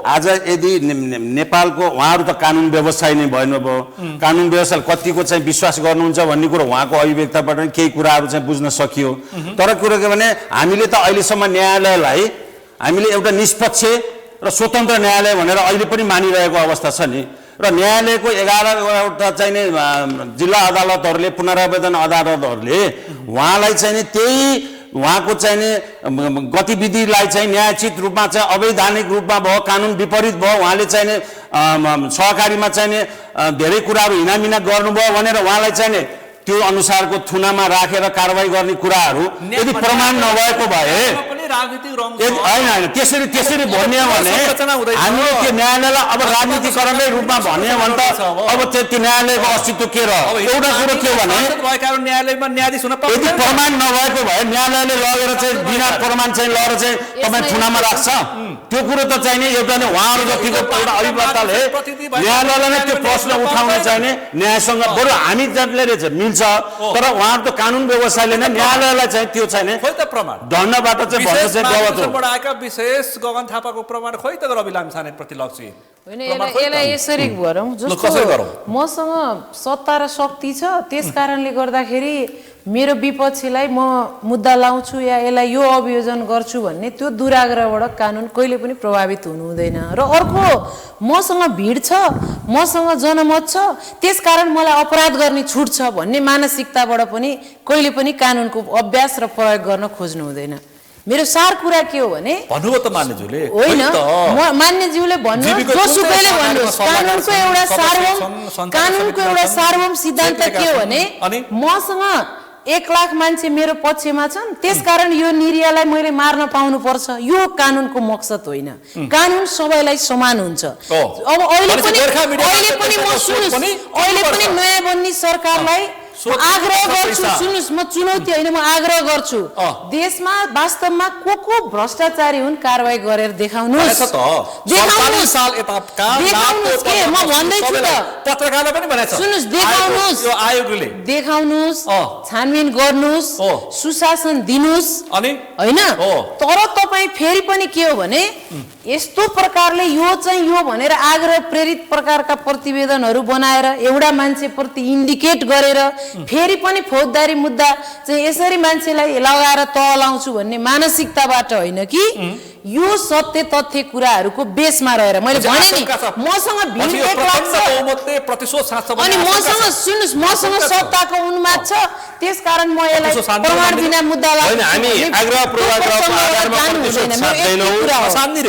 आज यदि नेपालको उहाँहरू त कानुन व्यवसाय नै भन्नुभयो, कानुन व्यवसाय कतिको चाहिँ विश्वास गर्नुहुन्छ भन्ने कुरो उहाँको अभिव्यक्तिबाट केही कुराहरू चाहिँ बुझ्न सकियो। तर कुरो के भने हामीले त अहिलेसम्म न्यायालयलाई हामीले एउटा निष्पक्ष र स्वतन्त्र न्यायालय भनेर अहिले पनि मानिरहेको अवस्था छ नि। र न्यायालयको 11वटा चाहिँ नि जिल्ला अदालतहरूले, पुनरावेदन अदालतहरूले उहाँलाई चाहिँ नि त्यही उहाँको चाहिँ नि गतिविधिलाई चाहिँ न्यायोचित रूपमा चाहिँ अवैधानिक रूपमा भयो, कानुन विपरीत भयो, उहाँले चाहिँ नि सहकारीमा चाहिँ नि धेरै कुराहरू हिनामिना गर्नुभयो भनेर उहाँलाई चाहिँ नि त्यो अनुसारको थुनामा राखेर कारवाही गर्ने कुराहरू यदि प्रमाण नभएको भए होइन त्यसरी भन्यो भने हामीले त्यो न्यायालयलाई अब राजनीतिकरणकै रूपमा भन्यो भने त अब त्यो न्यायालयको अस्तित्व के रह्यो? एउटा कुरो के भने यदि प्रमाण नभएको भए न्यायालयले लगेर चाहिँ बिना प्रमाण चाहिँ लगेर चाहिँ तपाईँ थुनामा राख्छ? त्यो कुरो त चाहिँ नि एउटा नै उहाँहरू जतिको एउटा अभिवक्ताले न्यायालयलाई नै त्यो प्रश्न उठाउन चाहिँ नि न्यायसँग बरु हामी जसले मिल्छ, तर उहाँहरू त कानुन व्यवसायले नै न्यायालयलाई चाहिँ त्यो चाहिँ दण्डबाट चाहिँ भन्नु चाहिँ गलत हो। आएका विशेष गगन थापाको प्रमाण खोइ त रवि लामिछाने प्रतिलक्षी होइन, यसलाई यसरी गरौँ जस्तो मसँग सत्ता र शक्ति छ, त्यस कारणले गर्दाखेरि मेरो विपक्षीलाई म मुद्दा लाउँछु या यसलाई यो अभियोजन गर्छु भन्ने त्यो दुराग्रहबाट कानुन कहिले पनि प्रभावित हुनु हुँदैन। र अर्को, मसँग भिड छ, मसँग जनमत छ, त्यस कारण मलाई अपराध गर्ने छुट छ भन्ने मानसिकताबाट पनि कहिले पनि कानुनको अभ्यास र प्रयोग गर्न खोज्नु हुँदैन। मेरो सार कुरा के हो भने भन्नुभयो त मान्यज्यूले होइन, मान्यज्यूले भन्नु जोसुकैले भन्नुहोस्, कानुनको एउटा सार्वभौम सिद्धान्त के हो भने मसँग 1 लाख मान्छे मेरो पक्षमा छन्, त्यसकारण यो निरीहलाई मैले मार्न पाउनु पर्छ, यो कानुनको मकसद होइन। कानुन सबैलाई समान हुन्छ। अब अहिले पनि नयाँ बन्ने सरकारलाई आग्रह गर्छु, सुन्नुहोस्, म चुनौती होइन, म आग्रह गर्छु, देशमा वास्तवमा को भ्रष्टाचारी हुन् कारवाही गरेर देखाउनुहोस्। म भन्दैछु त, पत्रकारले पनि भनेछ, सुन्नुहोस्, देखाउनुहोस्, छानबिन गर्नुहोस्, सुशासन दिनुहोस् होइन। तर तपाईँ फेरि पनि के हो भने यस्तो प्रकारले यो चाहिँ यो भनेर आग्रह प्रेरित प्रकारका प्रतिवेदनहरू बनाएर एउटा मान्छे प्रति इन्डिकेट गरेर फेरि पनि फौजदारी मुद्दा चाहिँ यसरी मान्छेलाई लगाएर तलाउँछु भन्ने मानसिकताबाट होइन कि यो सत्य तथ्य कुराहरूको बेसमा रहेर मैले भने नि मसँग भिड 1 लाख छ अनि मसँग सुन्नुस् मसँग सत्ताको उन्माद छ, त्यसकारण म यसलाई प्रमाण बिना मुद्दा होइन। हामी आग्रह पूर्वाग्रहको आधारमा प्रतिशोध साध्दैनौँ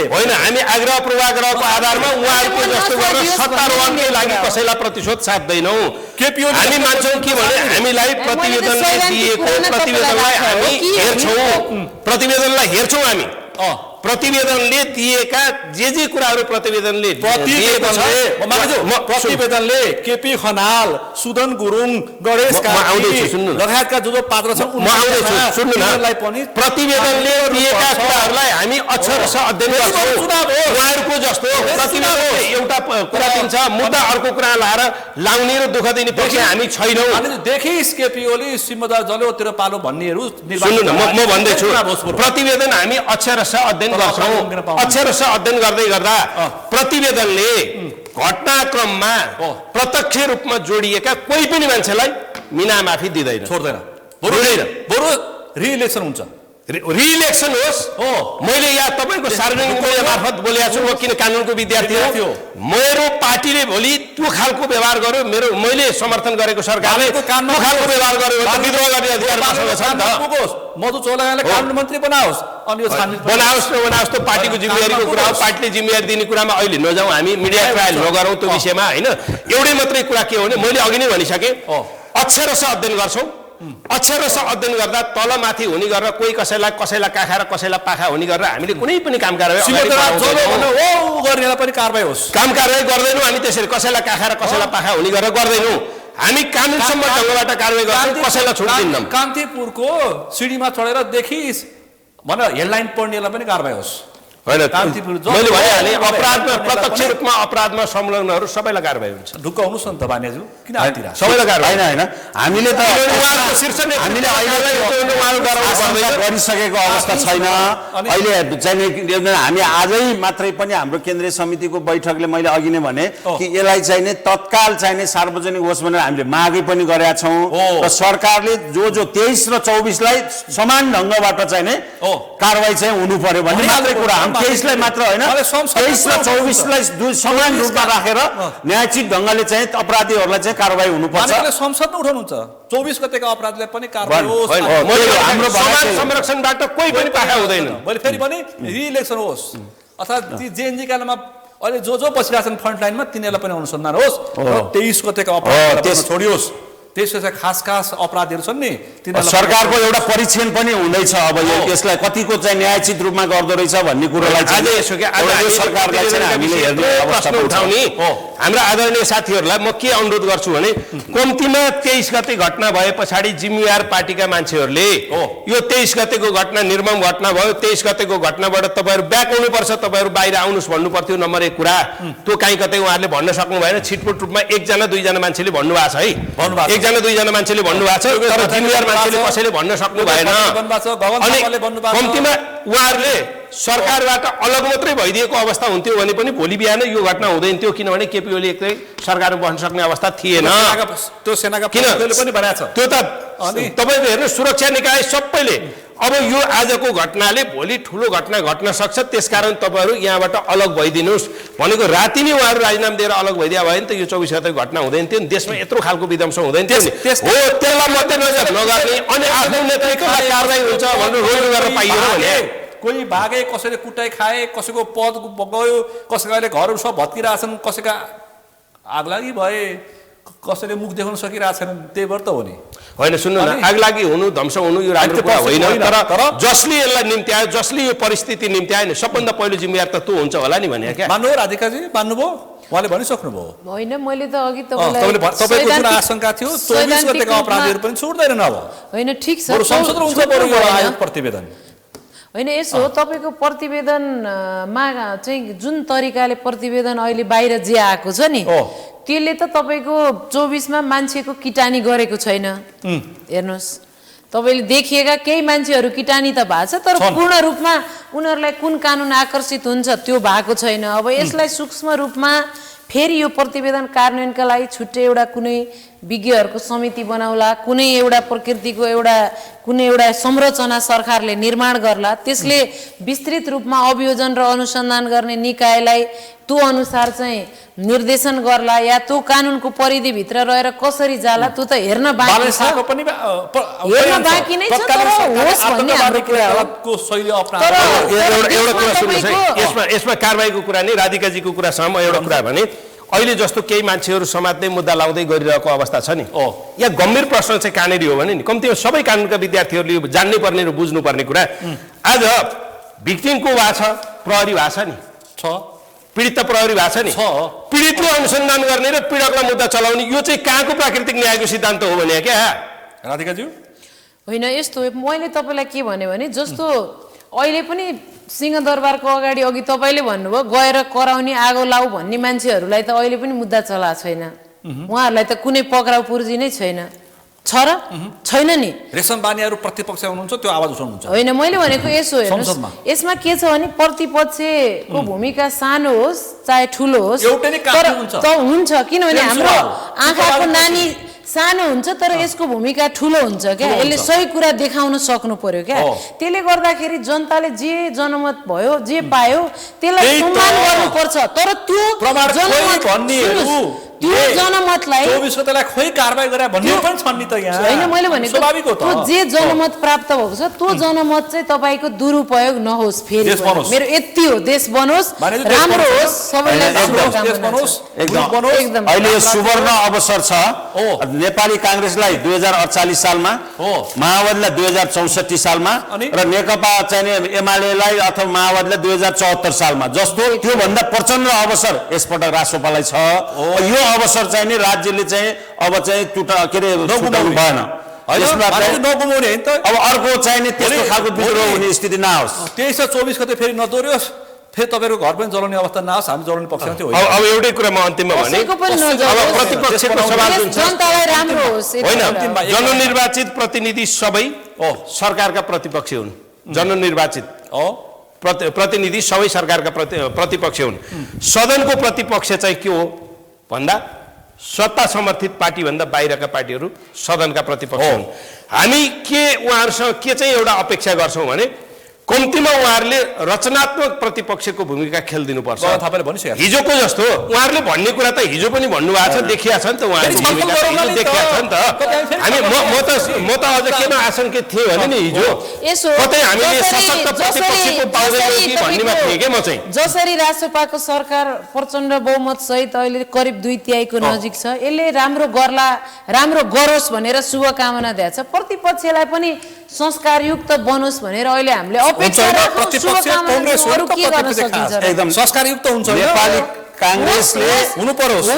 होइन, हामी आग्रह पूर्वाग्रहको आधारमा उहाँहरूको जस्तो गरेर सत्तारोहणकै लागि कसैलाई प्रतिशोध साध्दैनौँ। हामी मान्छौँ के भने हामीलाई प्रतिवेदनले दिएको प्रतिवेदनलाई हामी हेर्छौँ हामी प्रतिवेदनले दिएका जे कुराहरू प्रतिवेदनले केपी खनाल, सुदन गुरुङ, गणेश लगायतका जो पात्र छन् उनीहरूलाई पनि प्रतिवेदनले दिएका कुराहरूलाई हामी अक्षरश अध्ययन गर्छौँ। उहाँहरूको जस्तो प्रतिवेदनले एउटा कुरा दिन्छ, मुद्दा अर्को कुरा लाएर लाउने र दुःख दिने पक्ष हामी छैनौँ। देखिस् केपी ओली सिम्मदार जल्यो तेरो पालो भन्नेहरू सुन्नु न, म भन्दैछु प्रतिवेदन हामी अक्षरश अध्ययन गर्छौँ। अक्षरश अध्ययन गर्दै गर्दा प्रतिवेदनले घटनाक्रममा प्रत्यक्ष रूपमा जोडिएका कोही पनि मान्छेलाई मिना माफी दिँदैन, छोड्दैन, बरु रिइलेक्सन हुन्छ। रिइलेक्सन होस् हो। मैले यहाँ तपाईँको सार्वजनिक मीडिया मार्फत बोलेको छु, म किन कानुनको विद्यार्थी हो, मेरो पार्टीले भोलि त्यो खालको व्यवहार गर्यो, मैले समर्थन गरेको सरकारले त्यो खालको व्यवहार गर्यो भने विद्रोह गर्ने अधिकार मसँग छ नि त। मधु चौलागाईलाई कानुन मन्त्री बनाओस् अनि यो छानबिन बनाओस् नबनाओस् त पार्टीको जिम्मेवारीको कुरा हो। पार्टीले जिम्मेवारी दिने कुरामा अहिले नजाउँ, हामी मिडिया ट्रायल नगरौँ त्यो विषयमा होइन। एउटै मात्रै कुरा के हो भने मैले अघि नै भनिसकेँ, अक्षरश अध्ययन गर्छौँ। अक्षरश अध्ययन गर्दा तलमाथि हुने गरेर कोही कसैलाई काखा र कसैलाई पाखा हुने गरेर हामीले कुनै पनि काम कारवाही पनि कारवाही होस्, काम कारवाही गर्दैनौँ हामी। त्यसरी कसैलाई काखा र कसैलाई पाखा हुने गरेर गर्दैनौँ हामी। कानुनसम्म ढङ्गबाट कारवाही गर्छौँ, कसैलाई छुट दिन्नौँ। कान्तिपुरको सिडीमा चढेर देखिस् भनेर हेडलाइन पढ्नेलाई पनि कारवाही होस्। होइन कान्तिपुर मैले भनिहालेँ अपराधमा प्रत्यक्ष रूपमा अपराधमा संलग्नहरू सबैलाई कारबाही हुन्छ ढुक्क हुनुहोस् न त बानियाजु किन आइतिरा सबैलाई कारबाही होइन हामीले त उहाँको शीर्ष हामीले गरिसकेको अवस्था छैन अहिले चाहिँ हामी आजै मात्रै पनि हाम्रो केन्द्रीय समितिको बैठकले मैले अघि नै भने कि यसलाई चाहिँ नि तत्काल चाहिने सार्वजनिक होस् भनेर हामीले मागै पनि गरेका छौँ र सरकारले जो 23 र 24 लाई समान ढङ्गबाट चाहिँ नि कारबाही चाहिँ हुनु पर्यो भन्ने मात्रै कुरा हम 23 लाई मात्र होइन 23 र 24 लाई समान रूपमा राखेर न्यायिक ढङ्गले चाहिँ अपराधीहरूलाई चाहिँ कारबाही हुनुपर्छ संसदमा उठाउनुहुन्छ 24 गतेका अपराधीलाई पनि कारबाही होस् हाम्रो समाज संरक्षणबाट कोही पनि पाखा हुँदैन मैले फेरि पनि रिइलेक्सन होस् अथवा ती जेएनजीकामा अहिले जो बसिरहेका छन् फ्रन्ट लाइनमा तिनीहरूलाई पनि अनुसन्धान होस् 23 गतेका अपराधीलाई छोडियोस् त्यसपछि खास अपराधीहरू छन् नि सरकारको एउटा परीक्षण पनि हुँदैछ अब यसलाई कतिको चाहिँ न्यायचित रूपमा गर्दो रहेछ भन्ने कुरोलाई आज यसो के आज सरकारलाई चाहिँ हामीले हेर्ने प्रश्न उठाउने हाम्रा आदरणीय साथीहरूलाई म के अनुरोध गर्छु भने कम्तीमा 23 गते घटना भए पछाडि जिम्मेवार पार्टीका मान्छेहरूले यो 23 गतेको घटना निर्मम घटना भयो 23 गतेको घटनाबाट तपाईहरु ब्याक हुनुपर्छ तपाईहरु बाहिर आउनुस् भन्नु पर्थ्यो नम्बर 1 कुरा त्यो काहीँ कतै उहाँहरूले भन्न सक्नु भएन छिटपुट रूपमा एकजना दुईजना मान्छेले भन्नुभएको छ है एकजना दुईजना मान्छेले भन्नुभएको छ तर जिम्मेवार मान्छेले कसैले भन्न सक्नु भएन अनि कम्तीमा उहाँहरूले सरकारबाट अलग मात्रै भइदिएको अवस्था हुन्थ्यो भने पनि भोलि बिहान यो घटना हुँदैन थियो किनभने केपी ओली एक्लै सरकारमा बस्न सक्ने अवस्था थिएन त्यो सेनाका प्रमुखले पनि भनेको छ त्यो त तपाईले हेर्नु सुरक्षा निकाय सबैले अब यो आजको घटनाले भोलि ठुलो घटना घट्न सक्छ त्यसकारण तपाईहरु यहाँबाट अलग भइदिनुस् भनेको राति नै उहाँहरु राजीनामा दिएर अलग भइदिया भए नि त यो 24 गतेको घटना हुँदैन थियो नि देशमा यत्रो खालको विध्वंस हुँदैन थियो नि हो त्यसलाई मध्यनजर नगर्ने अनि आफ्नो नेतृत्वको कारबाही हुन्छ भनेर रोइरो गरेर पाइयो भने कोही भागे कसैले कुटाई खाए कसैको पद गयो कसैले घरहरू सब भत्किरहेछन् कसैका आगलागी भए कसैले मुख देखाउन सकिरहेछन् त्यही भएर त हो नि होइन सुन्नु न आगलागी हुनु ध्वंस हुनु यो राम्रो कुरा होइन तर जसले यसलाई निम्ति आयो जसले यो परिस्थिति निम्ति आयो नि सबभन्दा पहिलो जिम्मेवार त त्यो हुन्छ होला नि भने क्या मान्नु राधिकाजी मान्नुभयो उहाँले भनिसक्नु भयो होइन मैले त अघि तपाईको जुन आशंका थियो 24 गतेका अपराधीहरू पनि छुट्दैनन् अब होइन ठीक छ संसद हुन्छ बरु यो आयोग प्रतिवेदन होइन यसो तपाईँको प्रतिवेदनमा चाहिँ जुन तरिकाले प्रतिवेदन अहिले बाहिर जे आएको छ नि त्यसले त तपाईँको 24 मा मान्छेको किटानी गरेको छैन हेर्नुहोस् तपाईँले देखिएका केही मान्छेहरू किटानी त भएको छ तर पूर्ण रूपमा उनीहरूलाई कुन कानुन आकर्षित हुन्छ त्यो भएको छैन अब यसलाई सूक्ष्म रूपमा फेरि यो प्रतिवेदन कार्यान्वयनका लागि छुट्टै एउटा कुनै विज्ञहरूको समिति बनाउला कुनै एउटा प्रकृतिको एउटा कुनै एउटा संरचना सरकारले निर्माण गर्ला त्यसले विस्तृत रूपमा अभियोजन र अनुसन्धान गर्ने निकायलाई त्यो अनुसार चाहिँ निर्देशन गर्ला या त्यो कानुनको परिधिभित्र रहेर कसरी जाला त्यो त हेर्न बाँकी छ हेर्न बाँकी नै छ तर होस् भन्ने हाम्रो कुरा हो शैली अपनाएर एउटा कुरा सुन्नुहोस् है यसमा कारबाहीको कुरा नि राधिकाजीको कुरासँग म एउटा कुरा भने अहिले जस्तो केही मान्छेहरू समाजले मुद्दा लाउँदै गरिरहेको अवस्था छ नि यहाँ गम्भीर प्रश्न चाहिँ कहाँनिर हो भने नि कम्तीमा सबै कानुनका विद्यार्थीहरूले जान्नै पर्ने र बुझ्नु पर्ने कुरा आज भिक्टिमको भएको छ प्रहरी भएको छ नि पीडित त प्रहरी भएको छ नि पीडितले अनुसन्धान गर्ने र पीडकलाई मुद्दा चलाउने यो चाहिँ कहाँको प्राकृतिक न्यायको सिद्धान्त हो भने क्या राधिकाज्यू होइन यस्तो मैले तपाईँलाई के भने जस्तो अहिले पनि सिंहदरबारको अगाडि अघि तपाईँले भन्नुभयो गएर कराउने आगो लाऊ भन्ने मान्छेहरूलाई त अहिले पनि मुद्दा चलाएको छैन उहाँहरूलाई त कुनै पक्राउ पूर्जी नै छैन छ र छैन नि रेशम बानीहरू प्रतिपक्ष हुनुहुन्छ त्यो आवाज उठाउनुहुन्छ होइन मैले भनेको यसो हेर्नुहोस् यसमा के छ भने प्रतिपक्षको भूमिका सानो होस् चाहे ठुलो होस् त हुन्छ किनभने हाम्रो आँखाको नानी सानो हुन्छ तर यसको भूमिका ठुलो हुन्छ क्या यसले सही कुरा देखाउन सक्नु पर्यो क्या त्यसले गर्दाखेरि जनताले जे जनमत भयो जे पायो त्यसलाई सम्मान गर्नुपर्छ तर त्यो त्यो जनमतलाई 24 गतेलाई खोइ कारबाही गरे भन्ने पनि छन् नि त यहाँ हैन मैले भनेको त्यो जे जनमत प्राप्त भएको छ त्यो जनमत चाहिँ तपाईको दुरुपयोग नहोस् फेरि मेरो यति हो देश बनोस् राम्रो होस् सबैलाई एकदम अहिले यो सुवर्ण अवसर छ नेपाली कांग्रेसलाई 2048 सालमा माओवादीलाई 2064 सालमा र नेकपा चाहिँ एमालेलाई अथवा माओवादीलाई 2074 सालमा जस्तो त्यो भन्दा प्रचण्ड अवसर यसपटक राष्ट्रपालाई छ यो अवसर चाहिँ नि राज्यले चाहिँ अब चाहिँ के रे छुटाउनु भएन अब अर्को चाहिँ नि त्यस्तो खालको विद्रोह हुने स्थिति नआओस् 23 र 24 गते फेरि नदोर्योस् फेरि तपाईँहरूको घर पनि जलाउने अवस्था नआओस्, हामी जलाउने पक्षमा चाहिँ होइन। अब एउटै कुरा म अन्तिममा भने कसैको पनि अब नजरोस्। प्रतिपक्षको सवाल जुन छ जनतालाई राम्रो होस् यति होइन, कुरा हो। जननिर्वाचित प्रतिनिधि सबै सरकारका प्रतिपक्ष हुन्। जननिर्वाचित प्रतिनिधि सबै सरकारका प्रतिपक्ष हुन्। सदनको प्रतिपक्ष चाहिँ के हो भन्दा सत्ता समर्थित पार्टी भन्दा बाहिरका पार्टीहरू सदनका प्रतिपक्ष हुन्। हामी के उहाँहरूसँग के चाहिँ एउटा अपेक्षा गर्छौँ भने कम्तीमा उहाँहरूले रचनात्मक प्रतिपक्षको भूमिका खेलिदिनुपर्छ। तपाईँले भनिसक्यो हिजोको जस्तो उहाँहरूले भन्ने कुरा त हिजो पनि भन्नुभएको छ, देखिया छ नि त उहाँहरूको भूमिका हिजो देखिया छ नि त। हामी म त अझ केमा आशंकित थिएँ भने नि हिजो यसो कतै हामीले सशक्त प्रतिपक्षको पाउँदैनौँ कि भन्नेमा थिएँ क्या म चाहिँ। जसरी राष्ट्रपाको सरकार प्रचण्ड बहुमत सहित अहिले करिब 2/3 को नजिक छ, यसले राम्रो गर्ला, राम्रो गरोस् भनेर शुभकामना दिएको छ। प्रतिपक्षलाई पनि संस्कारयुक्त बनोस् भनेर अहिले हामीले अपेक्षा राख्छौँ, शुभकामना दिन्छौँ। अरू के गर्न सकिन्छ र? एकदम संस्कारयुक्त हुन्छ होइन? नेपाली काङ्ग्रेसले हुनु परोस्।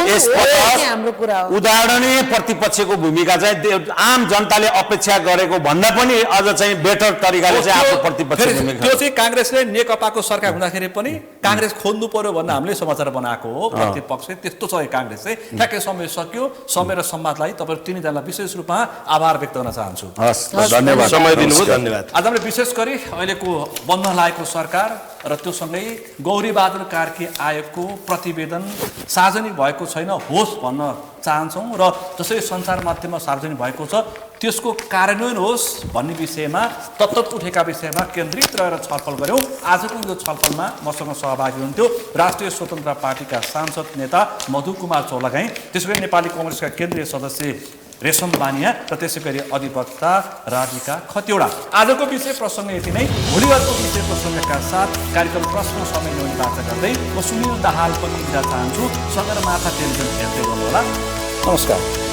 हाम्रो कुरा हो। उदाहरणीय प्रतिपक्षको भूमिका चाहिँ आम जनताले अपेक्षा गरेको भन्दा पनि अझ चाहिँ बेटर तरिकाले चाहिँ आफ्नो प्रतिपक्ष फेरि भूमिका त्यो चाहिँ काङ्ग्रेसले नेकपाको सरकार हुँदाखेरि पनि काङ्ग्रेस खोज्नु पर्यो भन्ने हामीले समाचार बनाएको हो। प्रतिपक्ष त्यस्तो छ काङ्ग्रेस चाहिँ। ठ्याक्कै समय सक्यो। समय र सम्वादलाई तपाईँहरू तिनैजनालाई विशेष रूपमा आभार व्यक्त गर्न चाहन्छु। हस् धन्यवाद। समय दिनुभयो, धन्यवाद। आज हामीले विशेष गरी अहिलेको बन्द लागेको सरकार र त्योसँगै गौरीबहादुर कार्की आयोगको प्रतिवेदन सार्वजनिक भएको छैन होस् भन्न चाहन्छौँ र जसरी सञ्चार माध्यममा सार्वजनिक भएको छ त्यसको कार्यान्वयन होस् भन्ने विषयमा तत्त उठेका विषयमा केन्द्रित रहेर छलफल गऱ्यौँ। आजको यो छलफलमा मसँग सहभागी हुन्थ्यो राष्ट्रिय स्वतन्त्र पार्टीका सांसद नेता मधु कुमार चौलागाई, त्यसै नेपाली कङ्ग्रेसका केन्द्रीय सदस्य रेशम बानिया र त्यसै गरी अधिवक्ता राधिका खतिवडा। आजको विषय प्रसङ्ग यति नै। भोलिको विषय प्रसङ्गका साथ कार्यक्रम प्रश्न समय ल्याउने वार्ता गर्दै म सुनिल दाहाल पनि बिदा चाहन्छु। सगरमाथा टेलिभिजन हेर्दै गर्नुहोला। नमस्कार।